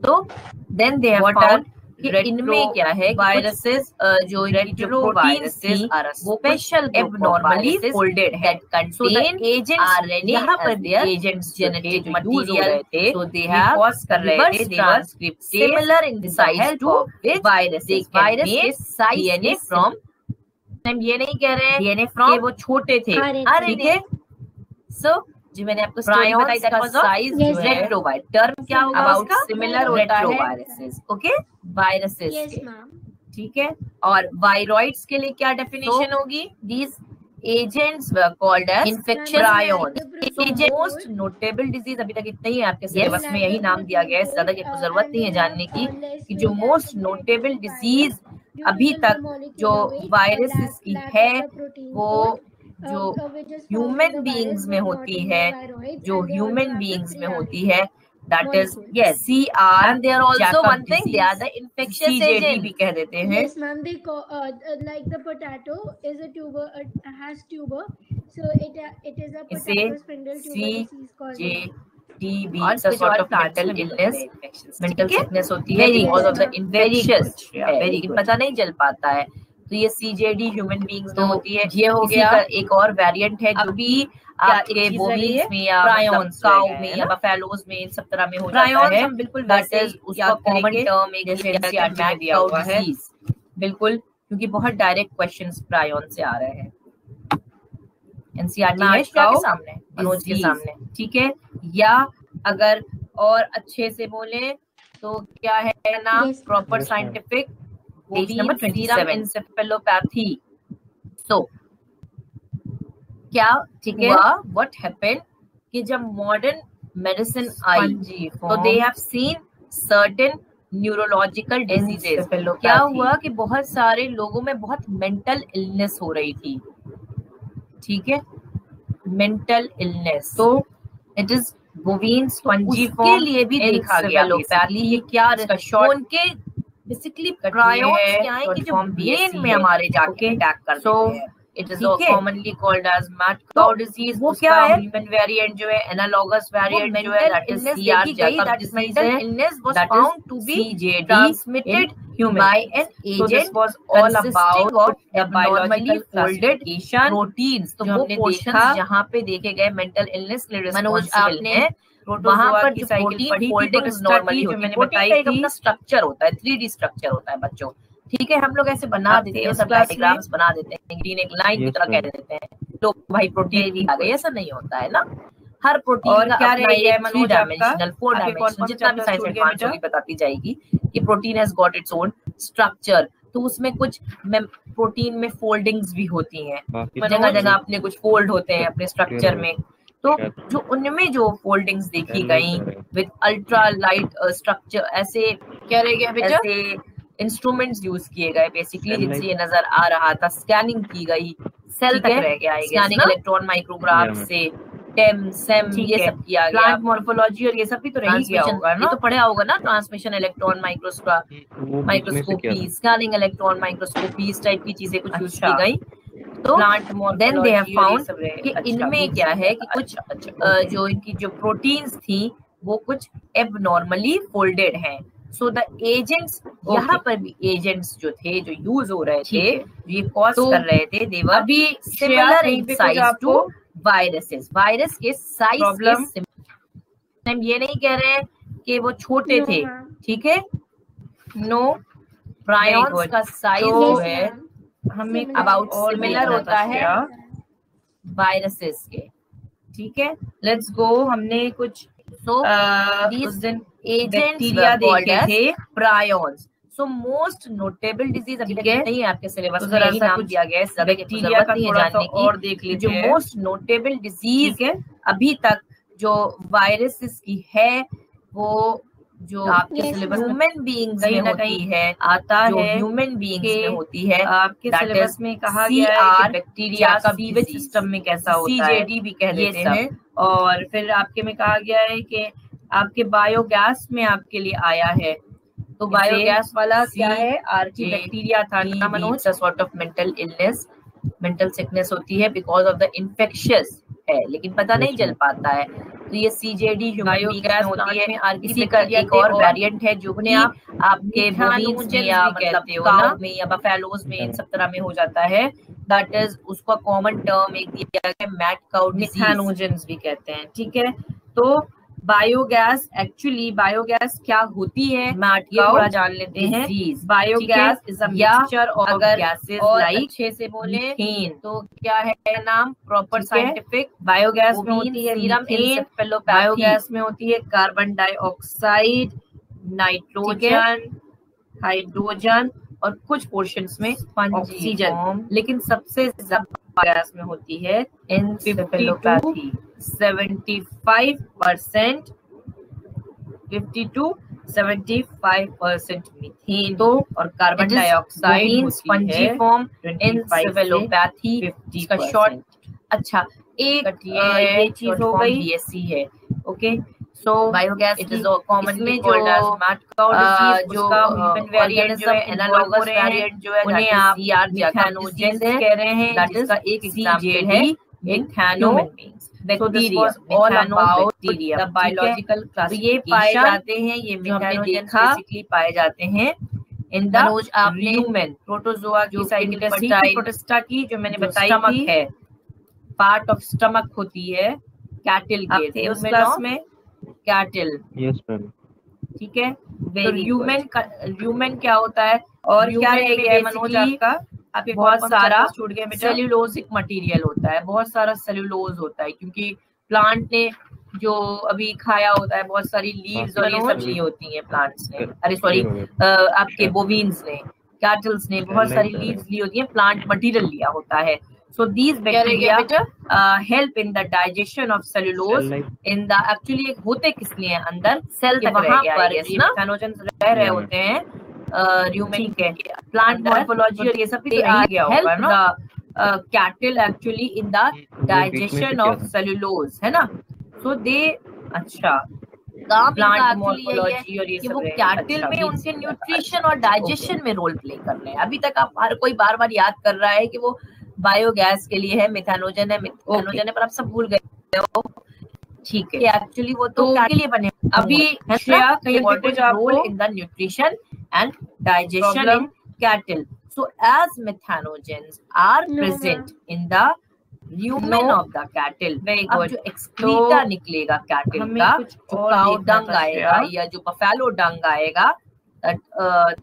तो देन दे हैव फाउंड कि इनमें क्या है, वायरसेस जो retroviruses are special abnormally folded है, कंटेन एजेंट आरएनए, यहाँ पर देयर एजेंट्स जेनेटिक मटेरियल थे, सो दे हैव कॉज कर रहे थे, they were similar in size to viruses, virus DNA from, हम ये नहीं कह रहे हैं डीएनए फ्रॉम वो छोटे थे, ठीक है। सो जी मैंने आपको स्टोरी बताई, that was size retrovirus, term क्या होगा अबाउट सिमिलर होता है retroviruses, okay, viruses, yes ma'am, ठीक है। और वायरॉइड्स के लिए क्या डेफिनेशन होगी, these agents were called as infectious prions. Most notable disease, अभी तक इतना ही आपके सिलेबस में यही नाम दिया गया है, ज्यादा की जरूरत नहीं है जानने की कि जो मोस्ट नोटेबल डिजीज अभी तक जो वायरसेस की है वो जो ह्यूमन बीइंग्स में होती है, जो ह्यूमन बीइंग्स में होती है, that is yes CR, and they are also one thing, they are the infectious agent भी कह देते हैं। Yes ma'am, they call, like the potato is a tuber, has tuber, so it is a potato spindle tuber disease causing TB, it's a sort of mental illness, mental sickness होती है because of the infectious, लेकिन पता नहीं चल पाता है। तो ये CJD ह्यूमन बीइंग्स में होती है, ये हो गया। एक और वेरिएंट है जो भी आपके बोविन्स में या प्रायोन्स काउ में या बफेलोज में इन सब तरह में हो जाता है, बिल्कुल दैट इज उसका कॉमन टर्म एक जैसे एनसीईआरटी में दिया हुआ है, बिल्कुल, क्योंकि बहुत डायरेक्ट क्वेश्चंस प्रायोन से आ रहे हैं एनसीईआरटी में के सामने, मनोज के सामने, ठीक है। या अगर और अच्छे से बोले तो क्या है नाम, proper scientific page number 27, encephalopathy. So क्या ठीक है, व्हाट हैपेंड कि जब मॉडर्न मेडिसिन आई तो they have seen certain neurological diseases. क्या हुआ कि बहुत सारे लोगों में बहुत मेंटल इलनेस हो रही थी, ठीक है, मेंटल इलनेस। तो इट इज बोवीन स्पंजीफॉर्म के लिए भी देखा गया बेसिकली। ये क्या इसका शॉर्ट उनके बेसिकली प्रायोन्स क्या है कि जो ब्रेन में हमारे जाके अटैक कर देते हैं। It is commonly called as mad cow disease. वो क्या है, ह्यूमन वेरिएंट जो है, एनालॉगस वेरिएंट जो है, that is CR Jakob disease है, illness was found to be transmitted by an agent consisting of the biologically folded proteins। तो वो पोर्शंस जहाँ पे देखे गए मेंटल इलनेस के लिए रिस्पांसिबल है, वहाँ पर जो प्रोटीन फोल्डिंग्स नॉर्मली जो मैंने बताई थी, अपना स्ट्रक्चर होता है, 3D स्ट्रक्चर होता है बच्चों, ठीक है। हम लोग ऐसे बना देते हैं, सब डायग्राम्स बना देते हैं, ग्रीन एक लाइन की तरह कह देते हैं, तो भाई प्रोटीन भी आ गई, ऐसा नहीं होता है ना। हर प्रोटीन का क्या रहेगा, 3 डायमेंशनल 4 डायमेंशनल, जितना भी साइंस एडवांस होगी बताती जाएगी कि protein has got its own structure. तो उसमें कुछ प्रोटीन में फोल्डिंग्स भी होती हैं, जगह जगह अपने कुछ फोल्ड होते हैं अपने स्ट्रक्चर में। तो जो उनमें जो फोल्डिंग्स देखी गई विद अल्ट्रा लाइट स्ट्रक्चर, ऐसे क्या रह गया बेटा, ऐसे इंस्ट्रूमेंट्स यूज किए गए बेसिकली, जिनसे ये नजर आ रहा था। स्कैनिंग की गई, सेल तक रह गया, स्कैनिंग इलेक्ट्रॉन माइक्रोग्राफ से, टेम सेम ये सब किया गया। प्लांट मॉर्फोलॉजी और ये सब भी तो रही गया होगा ना, ये तो पढ़ा होगा ना, transmission electron microscopy, scanning electron microscopy, इस टाइप की चीजें कुछ यूज की गई। तो देन दे हैव फाउंड कि इनमें क्या है कि कुछ जो इनकी जो प्रोटीन्स थी वो कुछ एबनॉर्मली फोल्डेड हैं। सो द एजेंट्स, यहाँ पर भी एजेंट्स जो थे, जो यूज हो रहे थे, ये कॉज कर रहे थे, they were be similar in size to viruses. Virus के साइज के हम ये नहीं कह रहे हैं कि वो छोटे थे, ठीक है, नो, प्रायॉन्स का साइज जो है हमें अबाउट सिमिलर होता है वायरसेस के, ठीक है। लेट्स गो, हमने कुछ उस दिन बैक्टीरिया देखे थे, prions. So most notable disease अभी तक नहीं है आपके सिलेबस में, यही नाम दिया गया है, बैक्टीरिया का थोड़ा सा और देख लीजिए। जो मोस्ट नोटेबल डिजीज है अभी तक जो वायरसेस की है, वो जो आपके सिलेबस ह्यूमन बीइंग्स में होती है, आता है ह्यूमन बीइंग्स में होती है। आपके सिलेबस में कहा गया है कि बैक्टीरिया का सीवेज सिस्टम में कैसा होता है, सीजेडी भी कह देते हैं। और फिर आपके में कहा गया है कि आपके बायोगैस में आपके लिए आया है, तो बायोगैस वाला क्या है, आर्ची बैक्टीरिया था ना Manoj. Sort of mental illness, mental sickness होती है बिकॉज ऑफ द इन्फेक्शियस है, लेकिन पता नहीं चल पाता है। तो ये सीजेडी बायोगैस होती है। इसी का एक और वेरिएंट है जो कि आपके बोवीन्स में या मतलब काउ में या बफेलोज में इन सब तरह में हो जाता है। दैट इज, उसका कॉमन टर्म एक दिया गया है, मैड काउ डिजीज, मिथैनोजेंस भी कहते हैं, ठीक है। तो बायोगैस, एक्चुअली बायोगैस क्या होती है, मैड काउ थोड़ा जान लेते हैं। Biogas is a mixture of gases, like अच्छे से बोले तो क्या है नाम प्रॉपर साइंटिफिक। बायोगैस में होती है मीथेन, बायोगैस में होती है कार्बन डाइऑक्साइड, नाइट्रोजन, हाइड्रोजन और कुछ पोर्शंस में ऑक्सीजन, लेकिन सबसे ज्यादा बायोगैस में होती है एन्सेफेलोपैथी 75%, 50 to 75% मीथेन तो, और कार्बन डाइऑक्साइड स्पंजीफॉर्म एन्सेफेलोपैथी का शॉर्ट। अच्छा, एक ये चीज हो गई, बीएससी है, okay. So biogas it is commonly called as mad cow disease, जो ह्यूमन वेरिएंट जो है, एनालॉगस वेरिएंट जो है, उन्हें आप मिथैनोजेंस कह रहे हैं। दैट इज का एक एग्जांपल है मिथैनोजेंस। So this was all about the biological classification। ये पाए जाते हैं, ये मिथैनोजेंस बेसिकली पाए जाते हैं इन द ह्यूमन प्रोटोजोआ की साइकिल प्रोटिस्टा की, जो मैंने बताई थी है, पार्ट ऑफ स्टमक होती है कैटल के, उस क्लास में कैटल, यस मैम, ठीक है। तो ह्यूमन क्या होता है, और क्या रह गया मनोज आपका, आपके बहुत सारा छूट गया, सेल्यूलोजिक मटेरियल होता है, बहुत सारा सेल्यूलोज होता है, क्योंकि प्लांट ने जो अभी खाया होता है, बहुत सारी लीव्स और ये सब ली होती हैं प्लांट्स ने, अरे सॉरी आपके बोवीन्स ने, कैटल्स ने बहुत सारी लीव्स ली होती हैं, प्लांट मटेरियल लिया होता है। So these bacteria help in the digestion of cellulose in the actually होते किस लिए हैं अंदर सेल तक वहाँ पर ये मेथनोजेंस रह रहे होते हैं rumen के प्लांट मॉर्फोलॉजी और ये सब भी आ गया होगा ना cattle actually in the digestion of cellulose है ना. So they अच्छा प्लांट मॉर्फोलॉजी और ये सब वो कैटल में उनके न्यूट्रिशन और डाइजेशन में रोल प्ले कर रहे हैं. अभी तक आप हर कोई बार बार याद कर रहा है कि वो बायोगैस के लिए है, मिथेनोजन है पर आप सब भूल गए हो. ठीक है, एक्चुअली वो तो के लिए बने. अभी role in the nutrition and digestion in cattle. So as methanogens are present in the rumen of the cattle, अब जो excreta निकलेगा कैटल का, जो काउ डंग आएगा या जो बफेलो डंग आएगा,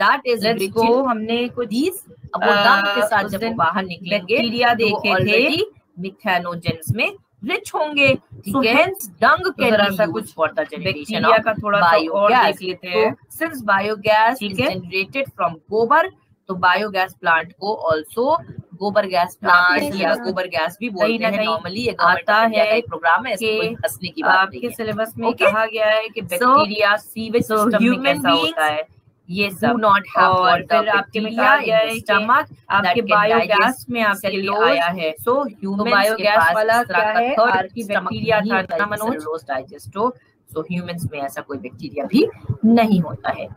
that is rich in हमने कुछ these अब वो डंग के साथ जब बाहर निकलेंगे बैक्टीरिया देखे थे मिथेनोजेंस में रिच होंगे. So hence dung can be used for the generation of का थोड़ा और देख लेते हैं. Since biogas is generated from गोबर, तो बायोगैस प्लांट को ऑल्सो गोबर गैस प्लांट या गोबर गैस भी बोलते हैं. नॉर्मली आता है प्रोग्राम है, कोई हंसने की बात नहीं है. आपके सिलेबस में कहा गया है कि बैक्टीरिया सीवेज सिस्टम में कैसा होता है ये सब नॉट हैव. और फिर आपके में कहा गया है स्टमक आपके बायोगैस में आपके लिए आया है. सो ह्यूमन बायोगैस वाला क्या है आपकी बैक्टीरिया था मनोज डाइजेस्टो. सो ह्यूमंस में ऐसा कोई बैक्टीरिया भी नहीं होता है.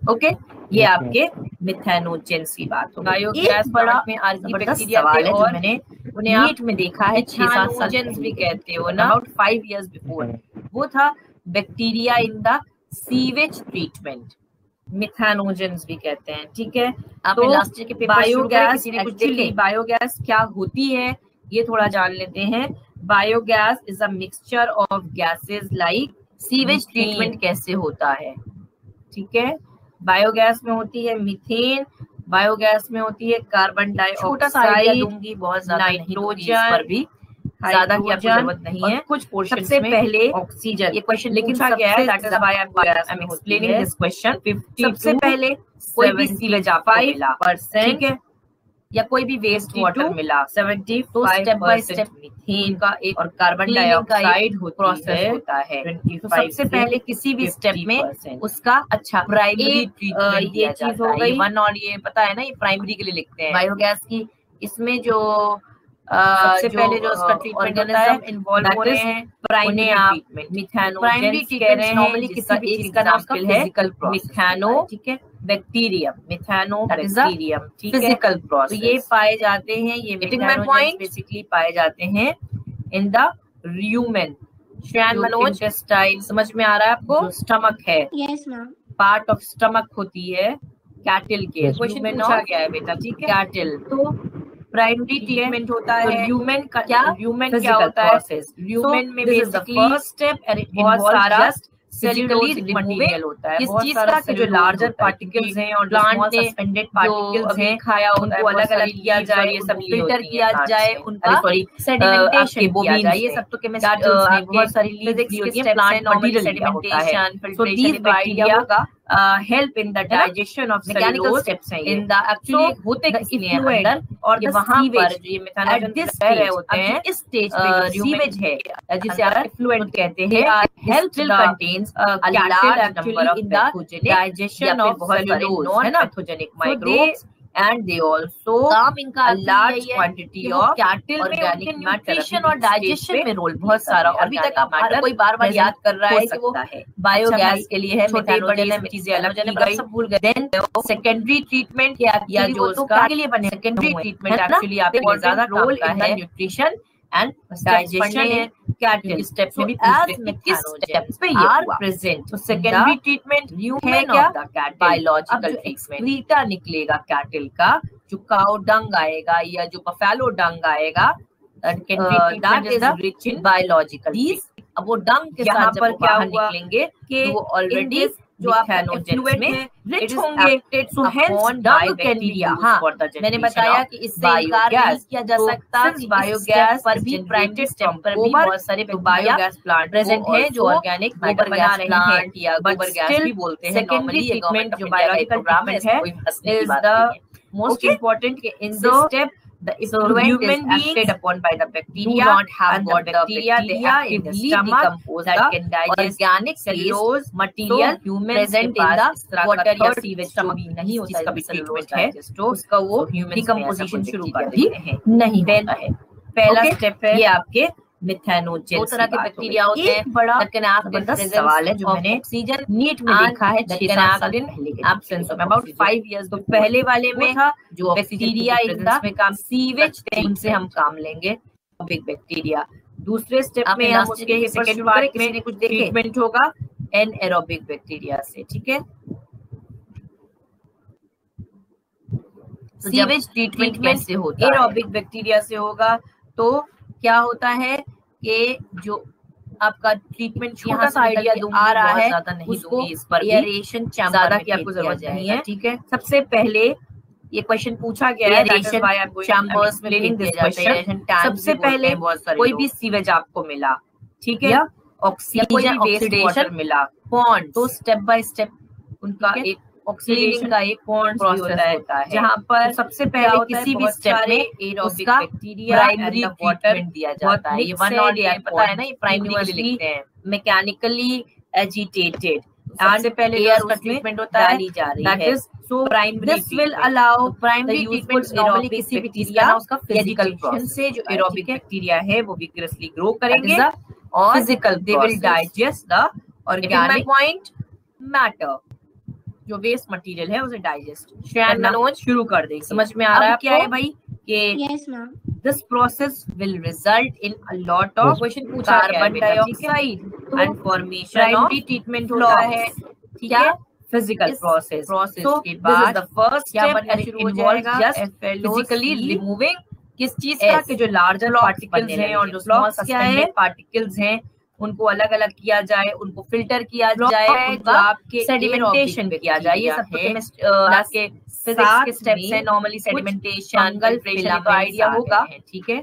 ओके ये आपके मिथेनोजेंस की बात हो. बायोगैस बड़ा में बैक्टीरिया थे और मैंने उन्हें नीट में देखा है 6-7 साल भी कहते हो ना, अबाउट 5 years बिफोर. वो था bacteria in the sewage treatment, methanogens भी कहते हैं. ठीक है, आपने लास्ट ईयर के पेपर बायोगैस एक्चुअली बायोगैस क्या होती है ये थोड़ा जान लेते हैं. Biogas is a mixture of gases like sewage treatment कैसे होता है. ठीक है, बायोगैस में होती है मीथेन, बायोगैस में होती है कार्बन डाइऑक्साइड दूंगी, बहुत ज्यादा नाइट्रोजन पर भी ज्यादा की आपको जरूरत नहीं है. कुछ पोर्शन सबसे पहले ऑक्सीजन. ये क्वेश्चन लेकिन पूछा गया है, that is why I am explaining this question. सबसे पहले कोई भी सीवेज आपको मिला 5%, ठीक है, या कोई भी वेस्ट वाटर मिला 75, तो स्टेप बाय स्टेप मीथेन का एक और कार्बन डाइऑक्साइड प्रोसेस होता है. तो सबसे पहले किसी भी स्टेप में उसका अच्छा प्राइमरी ट्रीटमेंट ये चीज हो गई. वन और ये पता है ना, ये प्राइमरी के लिए लिखते हैं बायोगैस की. इसमें जो सबसे पहले जो उसका ट्रीटमेंट होता है इन्वॉल्व हो रहे हैं प्राइमरी ट्रीटमेंट. मिथेनोजेंस कह रहे हैं नॉर्मली किसी भी चीज का नाम है मिथेनो, ठीक है, बैक्टीरियम मिथेनो बैक्टीरियम, ठीक है, फिजिकल प्रोसेस. तो ये पाए जाते हैं, ये मिथेनोजेंस बेसिकली पाए जाते हैं in the rumen. Shreyan Manoj intestine समझ में आ रहा है आपको? जो स्टमक है, yes ma'am, part of stomach होती है कैटल के. क्वेश्चन पूछा गया है बेटा, ठीक है. कैटल तो प्राइमरी ट्रीटमेंट होता है. ह्यूमन का क्या, ह्यूमन क्या होता है? ह्यूमन में बेसिकली फर्स्ट स्टेप बहुत सारा सेल्यूलोज मटेरियल होता है. इस चीज का कि जो लार्जर पार्टिकल्स हैं और प्लांट में सस्पेंडेड पार्टिकल्स हैं खाया उनको अलग अलग किया जाए, ये सब फिल्टर किया जाए, उनका सॉरी सेडिमेंटेशन किया जाए. ये सब तो केमिस्ट्री में बहुत सारी फिजिक्स के स्टेप्स हैं. नॉर्मली सेडिमेंटेशन, फिल्ट्रेशन, बैक्टीरिया का help in the digestion of cellulose steps हैं. इन द एक्चुअली होते किसलिए अंदर और वहां पर जो ये मेथनोजेंस रह रहे होते हैं इस स्टेज पे सीवेज है जिसे आप इफ्लुएंट कहते हैं, help still contains a large number of pathogenic digestion of cellulose, non-pathogenic microbes, and they also a large quantity of cattle organic nutrition और डाइजेशन में रोल बहुत सारा. अभी तक आप हर कोई बार बार याद कर रहा है कि वो बायोगैस के लिए है, मिथेनोजेन है, चीजें अलग अलग सब भूल गए. देन सेकेंडरी ट्रीटमेंट या जो उसका के लिए बने सेकेंडरी ट्रीटमेंट एक्चुअली आपको ज्यादा role in the nutrition and digestion है. कैटल स्टेप में भी पूछते किस स्टेप पे ये आर प्रेजेंट. तो सेकेंडरी ट्रीटमेंट है क्या, बायोलॉजिकल एक्सक्रीटा निकलेगा कैटल का, जो काउ डंग आएगा या जो बफेलो डंग आएगा, that is rich in biological. अब वो डंग के साथ जब बाहर निकलेंगे कि वो ऑलरेडी जो आप इफ्लुएंट में रिच होंगे. So hence dung can be used for the generation. मैंने बताया कि इससे इनकार नहीं किया जा सकता कि बायोगैस पर भी प्राइमरी स्टेप पर भी बहुत सारे बायोगैस प्लांट प्रेजेंट हैं जो ऑर्गेनिक गोबर बना रहे हैं या गोबर गैस भी बोलते हैं. सेकेंडरी ट्रीटमेंट जो बायोलॉजिकल ट्रीटमेंट है is the most important. In this step The effluent is acted upon by the bacteria, do not have got the bacteria, they actively decompose that can digest organic cellulose material present in the water या sewage जो भी नहीं होता है treatment है उसका वो decomposition शुरू कर देते हैं, नहीं होता है। पहला स्टेप है ये आपके मिथेनोजेन। दो तरह के बैक्टीरिया होते हैं, बड़ा जबरदस्त सवाल है जो मैंने ऑक्सीजन नीट में देखा है 6-7 साल पहले एब्सेंस में अबाउट 5 इयर्स। तो पहले वाले में था जो बैक्टीरिया में काम सीवेज उनसे हम काम लेंगे बिग बैक्टीरिया। दूसरे स्टेप में हम उसके सेकंड पार्ट में कुछ ट्रीटमेंट होगा एनएरोबिक बैक्टीरिया से, ठीक है। सीवेज ट्रीटमेंट कैसे होता है? एरोबिक बैक्टीरिया से होगा। तो क्या होता है कि जो आपका ट्रीटमेंट छोटा सा आइडिया आ रहा है उसको इस पर एरेशन चैम्बर की आपको जरूरत नहीं है, ठीक है। सबसे पहले ये क्वेश्चन पूछा गया है एरेशन चैम्बर्स में लिंक दिस क्वेश्चन। सबसे पहले कोई भी सीवेज आपको मिला, ठीक है, ऑक्सीजन ऑक्सीडेशन मिला, पॉन्ड, तो स्टेप बाय स्टेप उनका एक ऑक्सीडेशन का एक पॉन्ड प्रोसेस होता है जहाँ पर सबसे पहले किसी भी स्टेप में एरोबिक बैक्टीरिया प्राइमरी वाटर दिया जाता है। ये वन और पता है ना, ये प्राइमरी लिखते हैं मैकेनिकली एजिटेटेड, सबसे पहले एयर उसका ट्रीटमेंट होता है डाली जा रही है। So this will allow primary treatment normally किसी भी चीज का उसका फिजिकल प्रोसेस से जो एरोबिक बैक्टीरिया है वो विग्रसली ग्रो करेंगे और physical they will digest the organic point matter, जो वेस्ट मटेरियल है उसे डाइजेस्ट करना शुरू कर देंगे। समझ में आ रहा है क्या है भाई कि this process will result in a lot of carbon dioxide and formation of treatment होता है, ठीक है, फिजिकल प्रोसेस के बाद द फर्स्ट स्टेप शुरू हो जाएगा जस्ट फिजिकली रिमूविंग किस चीज का कि जो लार्जर पार्टिकल्स हैं और जो स्मॉल सस्पेंडेड पार्टिकल्स हैं उनको अलग अलग किया जाए, उनको फिल्टर किया जाए, जो आपके सेडिमेंटेशन किया जाए। ये सब क्लास के फिजिक्स के स्टेप्स हैं। नॉर्मली सेडिमेंटेशन फंगल फिलामेंट्स का आइडिया होगा, ठीक है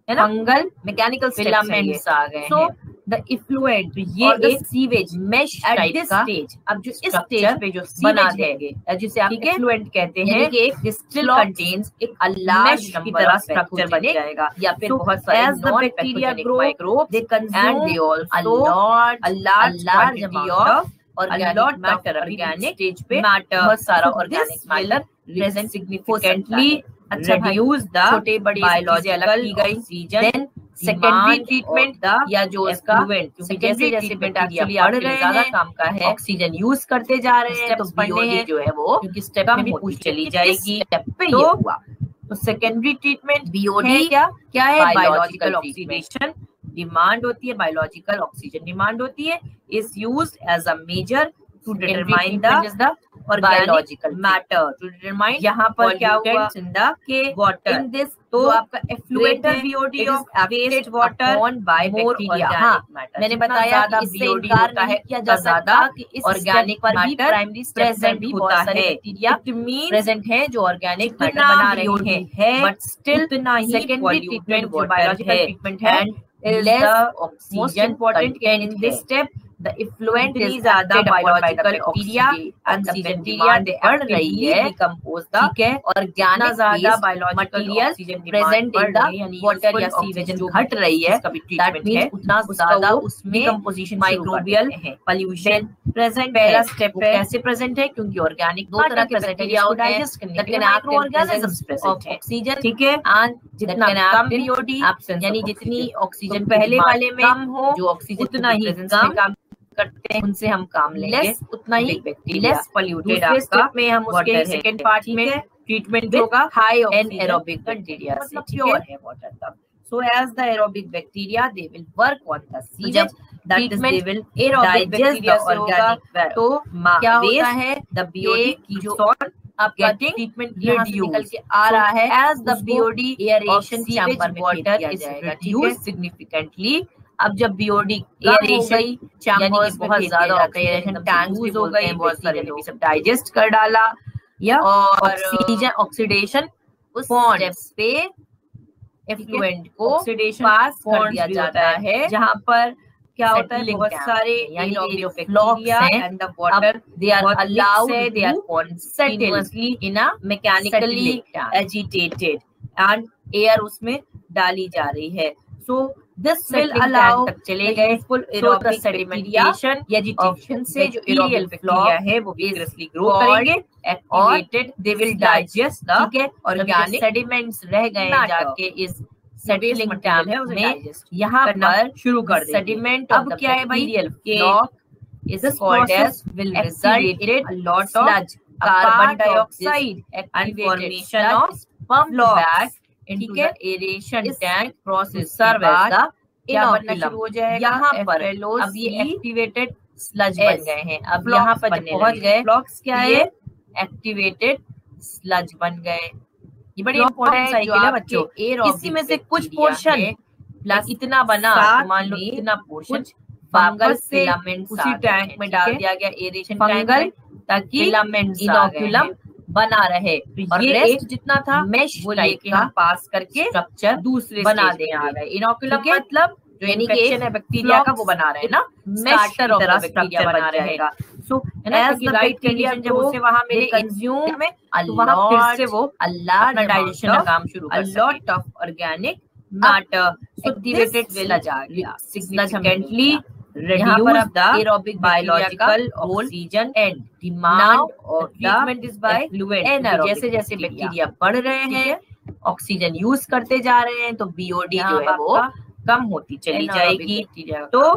ना, फंगल मैकेनिकल फिलामेंट्स आ गए हैं। द इफ्लुएंट, ये एक सीवेज मेश टाइप का स्टेज, अब जो इस स्टेज पे जो सीवेज है जिसे आप इफ्लुएंट कहते हैं, कि एक डिस्टिल कंटेन्स एक लार्ज की तरह स्ट्रक्चर बन जाएगा या फिर बहुत सारे non pathogenic microbes they consume they also a large amount of organic matter, organic stage पे बहुत सारा organic matter present significantly reduce the छोटे बड़े बायोलॉजिकल की गई ऑक्सीजन सेकेंडरी ट्रीटमेंट या जो इफ्लुएंट, क्योंकि जैसे जैसे बैक्टीरिया बढ़ रहे हैं ज्यादा काम का है ऑक्सीजन यूज करते जा रहे हैं, तो बीओडी जो है वो क्योंकि स्टेप में पूछ चली जाएगी स्टेप पे ये हुआ। तो सेकेंडरी ट्रीटमेंट बीओडी क्या है? बायोलॉजिकल ऑक्सीडेशन डिमांड होती है, बायोलॉजिकल ऑक्सीजन डिमांड होती है, is used as a measure to determine the biological matter, to determine यहाँ पर क्या हुआ के वाटर इन दिस, तो आपका effluent BOD of waste water on by bacteria. हाँ, मैंने बताया इससे इनकार नहीं किया जा सकता कि इस ऑर्गेनिक पर भी प्राइमरी प्रेजेंट भी होता है, बैक्टीरिया प्रेजेंट है जो ऑर्गेनिक मैटर बना रहे हैं, but still secondary treatment biological treatment है less most important in this step the effluent is ज्यादा biological bacteria and the bacteria they बढ़ रही है decompose the ठीक है और ज्यादा material present in the water या सीवेज जो घट रही है that means उतना ज्यादा उसमें decomposition microbial pollution present। पहला स्टेप है कैसे प्रेजेंट है, क्योंकि ऑर्गेनिक दो तरह के बैक्टीरिया डाइजेस्ट करने के लिए माइक्रोऑर्गेनिजम्स प्रेजेंट है, ऑक्सीजन ठीक है, एंड जितना कम बीओडी यानी जितनी ऑक्सीजन पहले वाले में कम हो जो ऑक्सीजन उतना ही काम करते हैं उनसे हम काम लेंगे, उतना ही लेस पोल्यूटेड आपका में हम उसके सेकंड पार्ट में ट्रीटमेंट होगा हाई एनारोबिक बैक्टीरिया से, प्योर है वाटर तब। So as the aerobic bacteria they will work on the seeds, that is they will digest the organic, तो क्या होता है the BOD की जो आपका ट्रीटमेंट निकल के आ रहा है as the BOD aeration chamber में water is reduced significantly। अब जब बीओडी एयरेशन चैम्बर्स बहुत ज्यादा एयरेशन टैंक्स भी हो गए, बहुत सारे लोग सब डाइजेस्ट कर डाला या और ऑक्सीजन ऑक्सीडेशन उस स्टेप पे एफ्लुएंट को ऑक्सीडेशन पास कर दिया जाता है, जहां पर क्या होता है बहुत सारे यानी जो bacteria and the water they are allowed they are continuously in a mechanically agitated and air उसमें डाली जा रही है। सो दिस विल अलाउ तक चले गए फुल एरोबिक सेडिमेंटेशन या डिटेक्शन से जो एरोबिक बैक्टीरिया है वो विग्रसली ग्रो करेंगे, activated, they will digest the, ठीक है, ऑर्गेनिक सेडिमेंट्स रह गए जाके इस सेटलिंग टैंक में यहाँ पर शुरू कर देंगे। सेडिमेंट अब क्या है भाई, flock is called as will result in a lot of sludge, carbon dioxide and formation of pumped back into the aeration tank process serve as the क्या बनना शुरू हो जाएगा यहाँ पर। अब ये एक्टिवेटेड स्लज बन गए हैं। अब यहाँ पर जब पहुंच गए फ्लॉक्स क्या है, एक्टिवेटेड स्लज बन गए। ये बड़ी इंपॉर्टेंट साइकिल है बच्चों। इसी में से कुछ पोर्शन प्लस इतना बना, मान लो इतना पोर्शन फंगल फिलामेंट्स उसी टैंक में डाल दिया गया, एरेशन फंगल, ताकि फिलामेंट्स इनोक्यूलम बना रहे। और रेस्ट जितना था मेश वो लेके हम पास करके स्ट्रक्चर दूसरे बना दे आ गए। इनोक्यूलम मतलब जो इन्फेक्शन है बैक्टीरिया का वो बना रहे हैं ना, स्टार्टर ऑफ द बैक्टीरिया बना रहेगा। So as the right condition जब उसे वहां मिले कंज्यूम में, तो वहां फिर से वो अपना डाइजेशन का काम शुरू कर सके। Lot of organic matter activated sludge आ गया, significantly reduce the aerobic biological oxygen and demand of treatment is by effluent। जैसे जैसे बैक्टीरिया बढ़ रहे हैं, ऑक्सीजन यूज करते जा रहे हैं, तो बीओडी जो है वो कम होती चली जाएगी। तो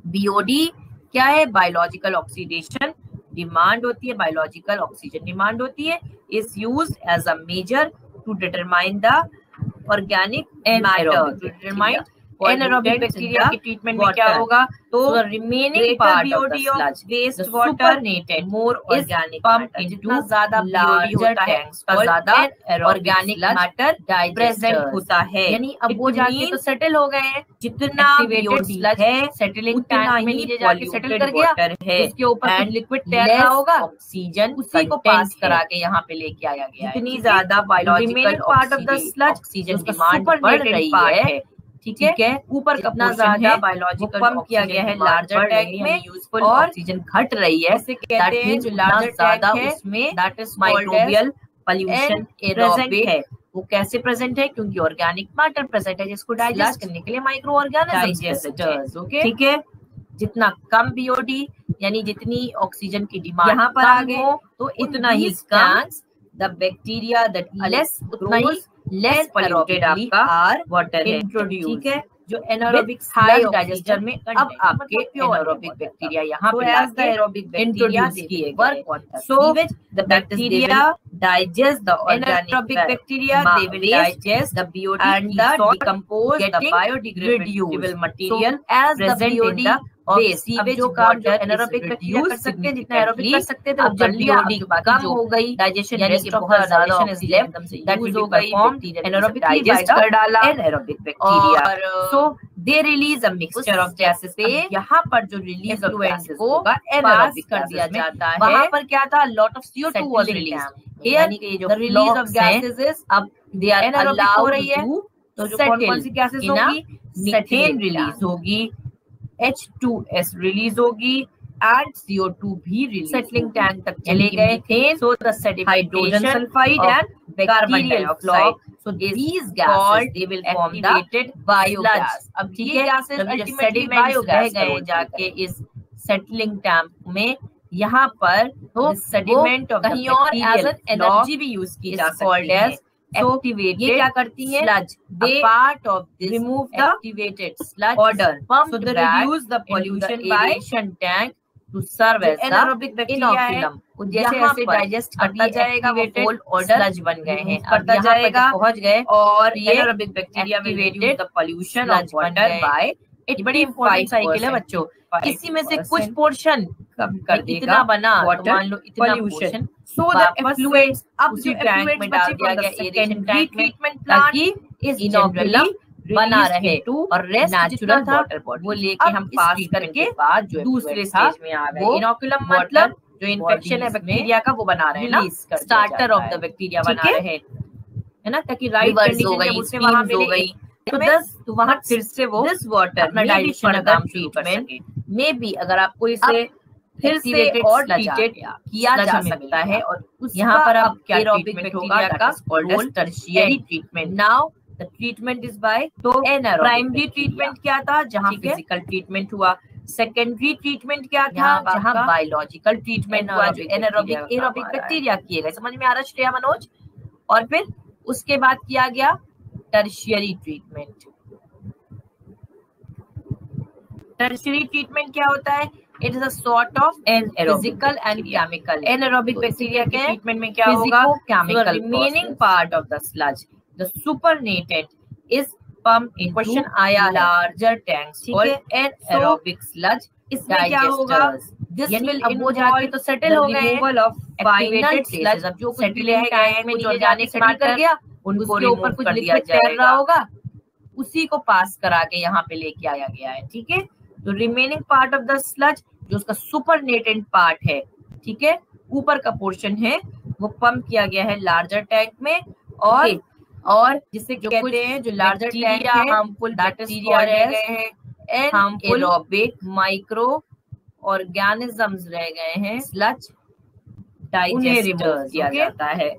बीओडी क्या है, बायोलॉजिकल ऑक्सीडेशन डिमांड होती है, बायोलॉजिकल ऑक्सीजन डिमांड होती है, is used as a measure to determine the organic matter, to determine anaerobic bacteria की ट्रीटमेंट में क्या होगा, तो remaining part of the sludge waste water more organic pump, जितना ज्यादा बीओडी होता है उसका ज्यादा ऑर्गेनिक मैटर प्रेजेंट होता है। यानी अब वो जाके तो सेटल हो गए हैं, जितना बीओडी है सेटलिंग टैंक में नीचे जाके सेटल कर गया है, उसके ऊपर लिक्विड तैरता होगा, ऑक्सीजन उसी को पास करा के यहाँ पे लेके आया गया है। इतनी ज्यादा biological part of the sludge oxygen demand बढ़ रही है, ठीक है, ऊपर कितना ज्यादा बायोलॉजिकल पंप किया गया है लार्जर टैंक में, यूजफुल ऑक्सीजन घट रही है, इसे कहते हैं जो लार्जर टैंक है उसमें that is microbial pollution present है। वो कैसे प्रेजेंट है, क्योंकि ऑर्गेनिक मैटर प्रेजेंट है जिसको डाइजेस्ट करने के लिए माइक्रो ऑर्गेनिजम्स, ओके, ठीक है। जितना कम बीओडी यानी जितनी ऑक्सीजन की डिमांड यहाँ पर आ गए, तो इतना ही द बैक्टीरिया दैट लेस, उतना ही लेस पोल्यूटेड आपका वाटर है इंट्रोड्यूस, ठीक है, जो एनारोबिक हाई डाइजेस्टर में अब आपके एनारोबिक बैक्टीरिया यहाँ पे एज द एरोबिक बैक्टीरिया किए गए। So the bacteria digest the anaerobic bacteria, they will digest the BOD and the decompose the biodegradable material as the BOD waste। अब जो काम जो anaerobic bacteria कर सकते हैं, जितना aerobic कर सकते थे, अब जब BOD कम हो गई, डाइजेशन यानी कि बहुत ज्यादा oxygen that will be performed, anaerobic digest कर डाला anaerobic bacteria. So they release a mixture of gases, यहाँ पर जो रिलीज ऑफ गैसेस होगा एनारोबिक कर दिया जाता है। वहां पर क्या था, lot of CO2 was released, यानी कि जो रिलीज ऑफ गैसेस इज अब दे आर अलाउड हो रही है, तो जो कौन सी गैसेस होगी, मीथेन रिलीज होगी, H2S रिलीज होगी एंड CO2 भी रिलीज। सेटलिंग टैंक तक चले गए थे, so the hydrogen sulphide and carbon dioxide, so these gases they will form the biogas। अब ये गैसेस अल्टीमेटली बायोगैस गए जाके इस सेटलिंग टैंक में, यहाँ पर तो सेडिमेंट ऑफ कहीं और एज एन एनर्जी भी यूज की जा सकती है। एक्टिवेटेड ये क्या करती है, sludge the part of this remove the activated sludge order so they reduce the pollution by aeration tank to serve as anaerobic bacteria. जैसे ऐसे डाइजेस्ट करता जाएगा वो होल ऑर्डर स्लज बन गए हैं, करता जाएगा पहुंच गए, और ये anaerobic bacteria will reduce the pollution of water bye, ये बड़ी इंपॉर्टेंट साइकिल है बच्चों। इसी में से कुछ पोर्शन कम कर देगा, इतना बना मान लो इतना पोर्शन, सो द एफ्लुएंट्स अब जो टैंक में डाल दिया गया एरेशन टैंक ट्रीटमेंट प्लांट इस इनोक्यूलम बना रहे, और रेस्ट जितना था वो लेके हम पास करके बाद जो दूसरे स्टेज में आ गए। इनोक्यूलम मतलब जो इन्फेक्शन है बैक्टीरिया का वो बना रहे हैं ना, स्टार्टर ऑफ द बैक्टीरिया बना रहे हैं, है ना, ताकि राइट कंडीशन जब उससे वहां मिल गई तो वहां फिर से वो दिस वाटर अपना डाइजेशन का काम शुरू कर सके। मे बी अगर आपको इसे फिर से और ट्रीटेड किया जा सकता है और यहाँ पर अब क्या ट्रीटमेंट होगा, that is called tertiary treatment. Now the treatment is by, तो प्राइमरी ट्रीटमेंट क्या था, जहाँ फिजिकल ट्रीटमेंट हुआ। सेकेंडरी ट्रीटमेंट क्या था, जहाँ बायोलॉजिकल ट्रीटमेंट हुआ, जो एनारोबिक एरोबिक बैक्टीरिया किए गए। समझ में आ रहा है श्रेया मनोज? और फिर उसके बाद किया गया टर्शियरी ट्रीटमेंट। टर्शियरी ट्रीटमेंट क्या होता है? It is a sort of physical and chemical. Anaerobic bacteria के ट्रीटमेंट में क्या होगा, chemical. Remaining part of the sludge, the supernatant, is pump in question आया larger tanks for anaerobic sludge. इसमें क्या होगा, दिस विल अब वो जाके तो सेटल हो गए रिमूवल ऑफ फाइनल स्लज। अब जो सेटल रह गए हैं, कुछ ऑर्गेनिक मैटर गया, उनको ऊपर कुछ लिक्विड तैर रहा होगा, उसी को पास करा के यहाँ पे लेके आया गया है। ठीक है, तो remaining part of the sludge, जो उसका सुपरनेटेड पार्ट है, ठीक है, ऊपर का पोर्शन है, वो पंप किया गया है लार्जर टैंक में। और जिसे जो कहते हैं, जो लार्जर टैंक है, हार्मफुल बैक्टीरिया रह गए हैं, एनारोबिक माइक्रो ऑर्गेनिजम्स रह गए हैं, स्लज डाइजेस्टर्स किया जाता है।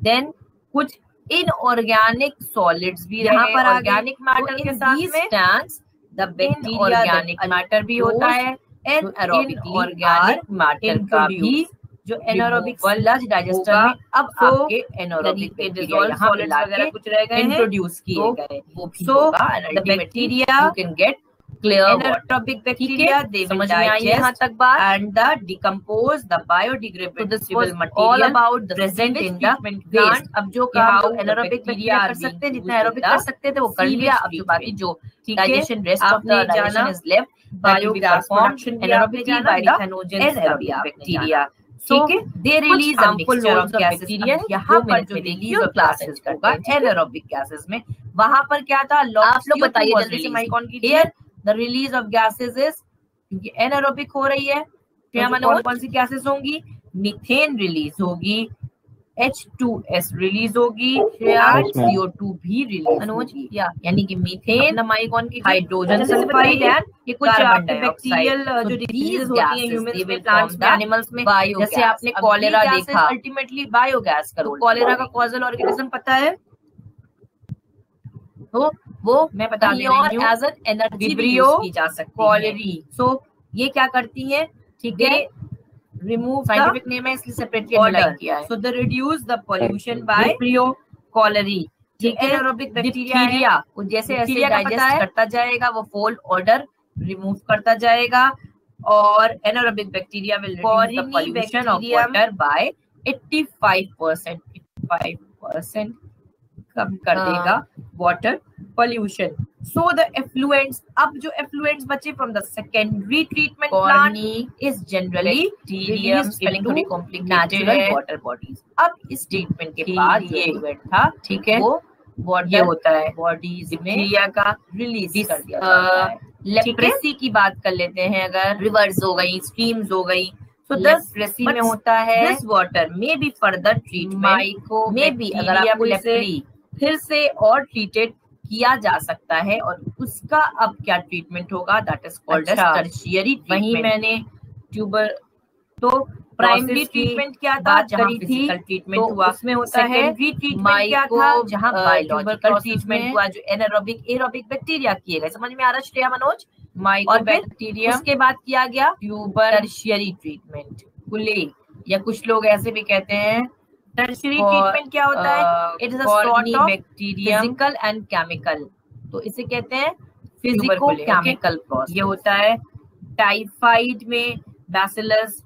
देन कुछ इनऑर्गेनिक सॉलिड्स भी यहाँ पर ऑर्गेनिक मैटर के साथ में tanks the bacteria organic matter भी होता है, इनऑर्गेनिक मैटर का भी, जो एनारोबिक स्लज डाइजेस्टर में अब आपके एनारोबिक बैक्टीरिया यहाँ वगैरह कुछ रह गए इंट्रोड्यूस किए गए, वो भी होगा। The bacteria you can gate clear anaerobic bacteria, they will digest यहाँ तक बात, and the decompose the biodegradable material all about the present in the waste। अब जो काम एनारोबिक बैक्टीरिया कर सकते हैं, जितना एरोबिक कर सकते थे वो कर लिया। अब जो बाकी जो digestion, rest of the digestion is left, biogas production anaerobic by the anaerobic bacteria. ठीक है, they release a mixture of gases. यहाँ पर जो रिलीज ऑफ गैसेस होगा एनारोबिक गैसेस में, वहां पर क्या था, आप लोग बताइए जल्दी से, माइकॉन की here the release of gases is, क्योंकि एनारोबिक हो रही है, कौन सी गैसेस होंगी, मीथेन रिलीज होगी, H2S रिलीज होगी, CO2 भी रिलीज होगी, यानी कि मीथेन, माइकॉन की हाइड्रोजन सल्फाइड एंड ये कुछ बैक्टीरियल जो डिजीज होती हैं ह्यूमंस में, प्लांट्स में, एनिमल्स में, जैसे आपने कॉलेरा देखा, अल्टीमेटली बायोगैस का। कॉलेरा का कॉजल ऑर्गेनिज्म पता है, तो वो मैं बता रही हूँ, एज एन एनर्जी यूज की जा सकती है, कॉलेरी। सो ये क्या करती है, ठीक है, रिमूव, साइंटिफिक नेम है इसलिए सेपरेटली अंडरलाइन किया है। So the reduce the pollution by Vibrio cholerae. ठीक है, एनारोबिक बैक्टीरिया वो जैसे ऐसे डाइजेस्ट करता जाएगा, वो फोल्ड ऑर्डर रिमूव करता जाएगा, और anaerobic bacteria will reduce the pollution of water bye 85%। 85% कम कर देगा water pollution. So the effluents, अब जो एफ्लुएंट्स बचे from the secondary treatment plant is generally spelling थोड़ी कॉम्प्लिकेटेड है, वाटर बॉडीज। अब इस ट्रीटमेंट के बाद ये इवेंट था, ठीक है, वो वाटर होता है बॉडीज में बैक्टीरिया का रिलीज कर दिया जाता है। लेप्रेसी की बात कर लेते हैं, अगर रिवर्स हो गई, स्ट्रीम्स हो गई, तो लेप्रेसी में होता है this water may be further treatment, may be अगर आपको लेप्रेसी फिर से और ट्रीटेड किया जा सकता है, और उसका अब क्या ट्रीटमेंट होगा, दैट इज कॉल्ड टर्शियरी। वहीं मैंने ट्यूबर, तो प्राइमरी ट्रीटमेंट क्या था, जहां फिजिकल ट्रीटमेंट हुआ, उसमें होता है ट्रीटमेंट क्या था, जहां बायोलॉजिकल ट्रीटमेंट हुआ, जो एनारोबिक एरोबिक बैक्टीरिया किए गए। समझ में आ रहा है श्रेया मनोज? माइक्रोबैक्टीरिया। उसके बाद किया गया ट्यूबर टर्शियरी ट्रीटमेंट, कुले, या कुछ लोग ऐसे भी कहते हैं। टर्शियरी ट्रीटमेंट क्या होता है, it is a sort of physical and chemical, तो इसे कहते हैं फिजिको केमिकल प्रोसेस। ये होता है टाइफाइड में बैसिलस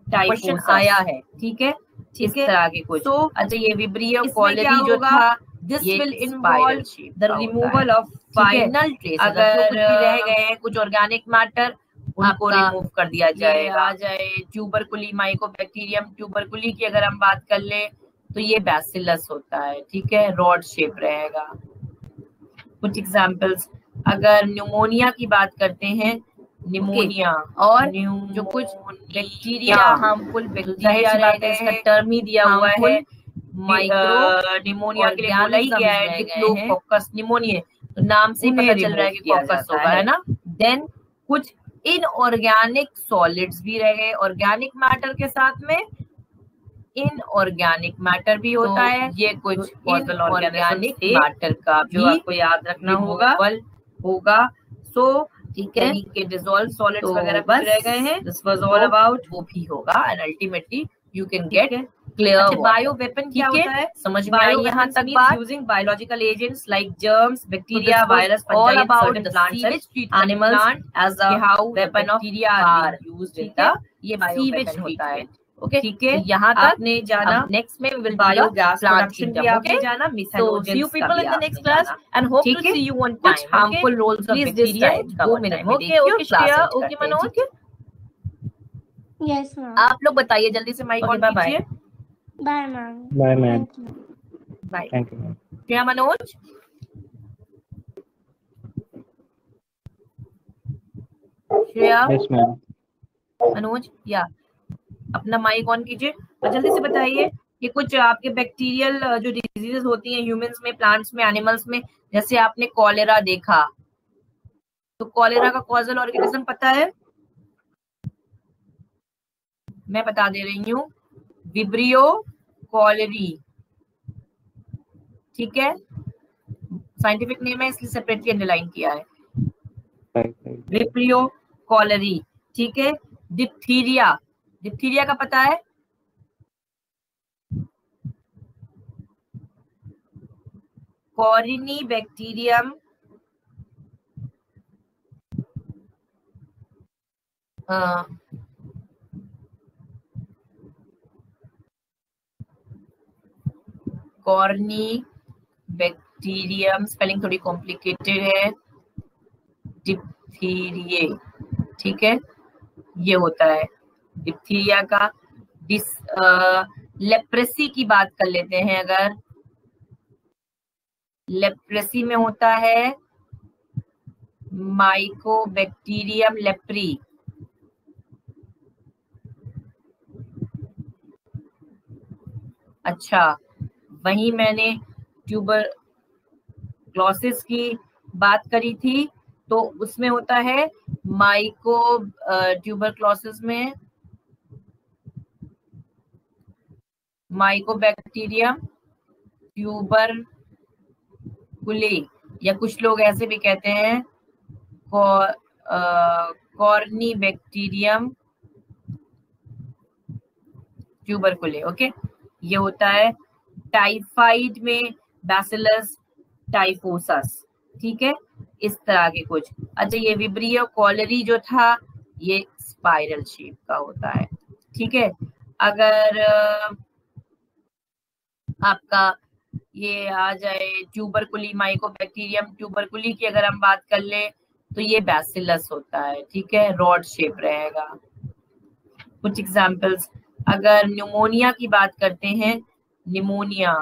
टाइफूस आया है, ठीक है, इस तरह के कुछ। तो अच्छा, ये विब्रियो कॉलेरी जो था, this will involve the removal of final trace. अगर रह गए हैं कुछ ऑर्गेनिक मैटर, उनको रिमूव कर दिया जाएगा। आ जाए ट्यूबरकुली, माइकोबैक्टीरियम ट्यूबरकुली की अगर हम बात कर ले, तो ये बैसिलस होता है, ठीक है, रॉड शेप रहेगा। कुछ एग्जांपल्स, अगर न्यूमोनिया की बात करते हैं, निमोनिया और जो कुछ बैक्टीरिया, हार्मफुल बैक्टीरिया रहते हैं, इसका टर्म ही दिया हुआ है, माइक्रो निमोनिया के लिए बोला ही गया है, डिप्लोकोकस निमोनिया, तो नाम से पता चल रहा है कि कोकस होगा, है ना। देन कुछ इनऑर्गेनिक सॉलिड्स भी रह गए, ऑर्गेनिक मैटर के साथ में इनऑर्गेनिक मैटर भी होता है। ये कुछ इनऑर्गेनिक मैटर का जो आपको याद रखना होगा। सो ठीक है, के डिसॉल्व सॉलिड्स वगैरह बस रह गए हैं। दिस वाज ऑल अबाउट, वो भी होगा and ultimately you can get clear. अच्छा, बायो वेपन क्या होता है समझ में आई यहाँ तक बात? Using biological agents like germs, bacteria, virus, all about the plants, animals as a weapon of war used in the, ये बायो वेपन होता है। ओके, ठीक है, यहाँ तक आपने जाना। नेक्स्ट में विल बायोगैस प्रोडक्शन भी आपने जाना, methanogens. See you people in the next class and hope to see you on time. कुछ harmful roles of bacteria 2 minute. Okay okay Shreya, okay Manoj, yes ma'am. आप लोग बताइए जल्दी से, माइक ऑन कीजिए। Bye ma'am. Bye ma'am. Bye. Thank you ma'am. Shreya, Manoj, Shreya, yes ma'am. Manoj, या अपना mic on कीजिए और जल्दी से बताइए कि कुछ आपके बैक्टीरियल जो डिजीजेस होती हैं ह्यूमंस में, प्लांट्स में, एनिमल्स में, जैसे आपने कॉलेरा देखा, तो कॉलेरा का कॉजल ऑर्गेनिज्म पता है? मैं बता दे रही हूँ, विब्रियो कॉलेरी, ठीक है, साइंटिफिक नेम है इसलिए सेपरेटली अंडरलाइन किया है, विब्रियो कॉलेरी, ठीक है। डिप्थीरिया, डिप्थीरिया का पता है? कॉरिनी बैक्टीरियम कॉर्नी बैक्टीरियम, स्पेलिंग थोड़ी कॉम्प्लिकेटेड है, डिप्थीरिये, ठीक है, ये होता है डिप्थीरिया का। लेप्रेसी की बात कर लेते हैं, अगर लेप्रेसी में होता है माइकोबैक्टीरियम लेप्री, अच्छा, वहीं मैंने ट्यूबरक्लोसिस की बात करी थी, तो उसमें होता है ट्यूबरक्लोसिस में माइकोबैक्टीरियम ट्यूबरकुले, या कुछ लोग ऐसे भी कहते हैं कॉर्नी बैक्टीरियम ट्यूबरकुले। ओके, ये होता है। टाइफाइड में बैसिलस टाइफोसस, ठीक है, इस तरह के कुछ। अच्छा, ये विब्रियो कॉलेरी जो था ये स्पाइरल शेप का होता है, ठीक है। अगर आपका ये आ जाए ट्यूबरकुली, माइकोबैक्टीरियम ट्यूबरकुली की अगर हम बात कर ले तो ये बैसिलस होता है, ठीक है, रॉड शेप रहेगा। कुछ एग्जांपल्स, अगर न्यूमोनिया की बात करते हैं, न्यूमोनिया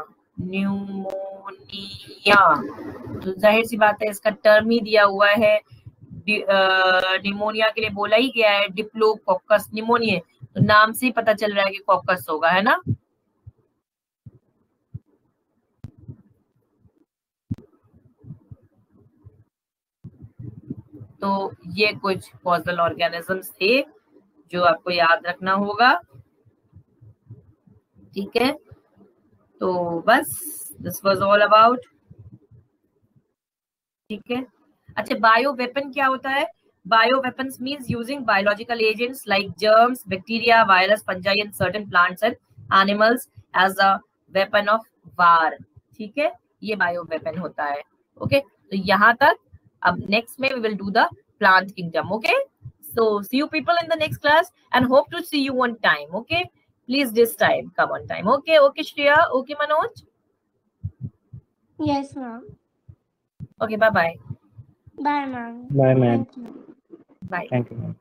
तो जाहिर सी बात है इसका टर्म ही दिया हुआ है, निमोनिया के लिए बोला ही गया है डिप्लोकोकस निमोनिया, तो नाम से ही पता चल रहा है कि कोकस होगा, है ना। तो ये कुछ कॉजल ऑर्गेनिजम्स थे जो आपको याद रखना होगा, ठीक है। तो बस दिस वाज ऑल अबाउट, ठीक है। अच्छा, बायो वेपन क्या होता है? Bio weapons means using biological agents like germs, bacteria, virus, fungi and certain plants and animals as a weapon of war, ठीक है, ये बायो वेपन होता है। ओके, तो यहाँ तक। अब नेक्स्ट में we will do the plant kingdom. Okay, so see you people in the next class and hope to see you on time. Okay, please this time come on time. Okay, okay Shreya, okay Manoj, yes ma'am. Okay, bye bye. Bye ma'am. Bye ma'am. Thank you. Bye. Thank you ma'am.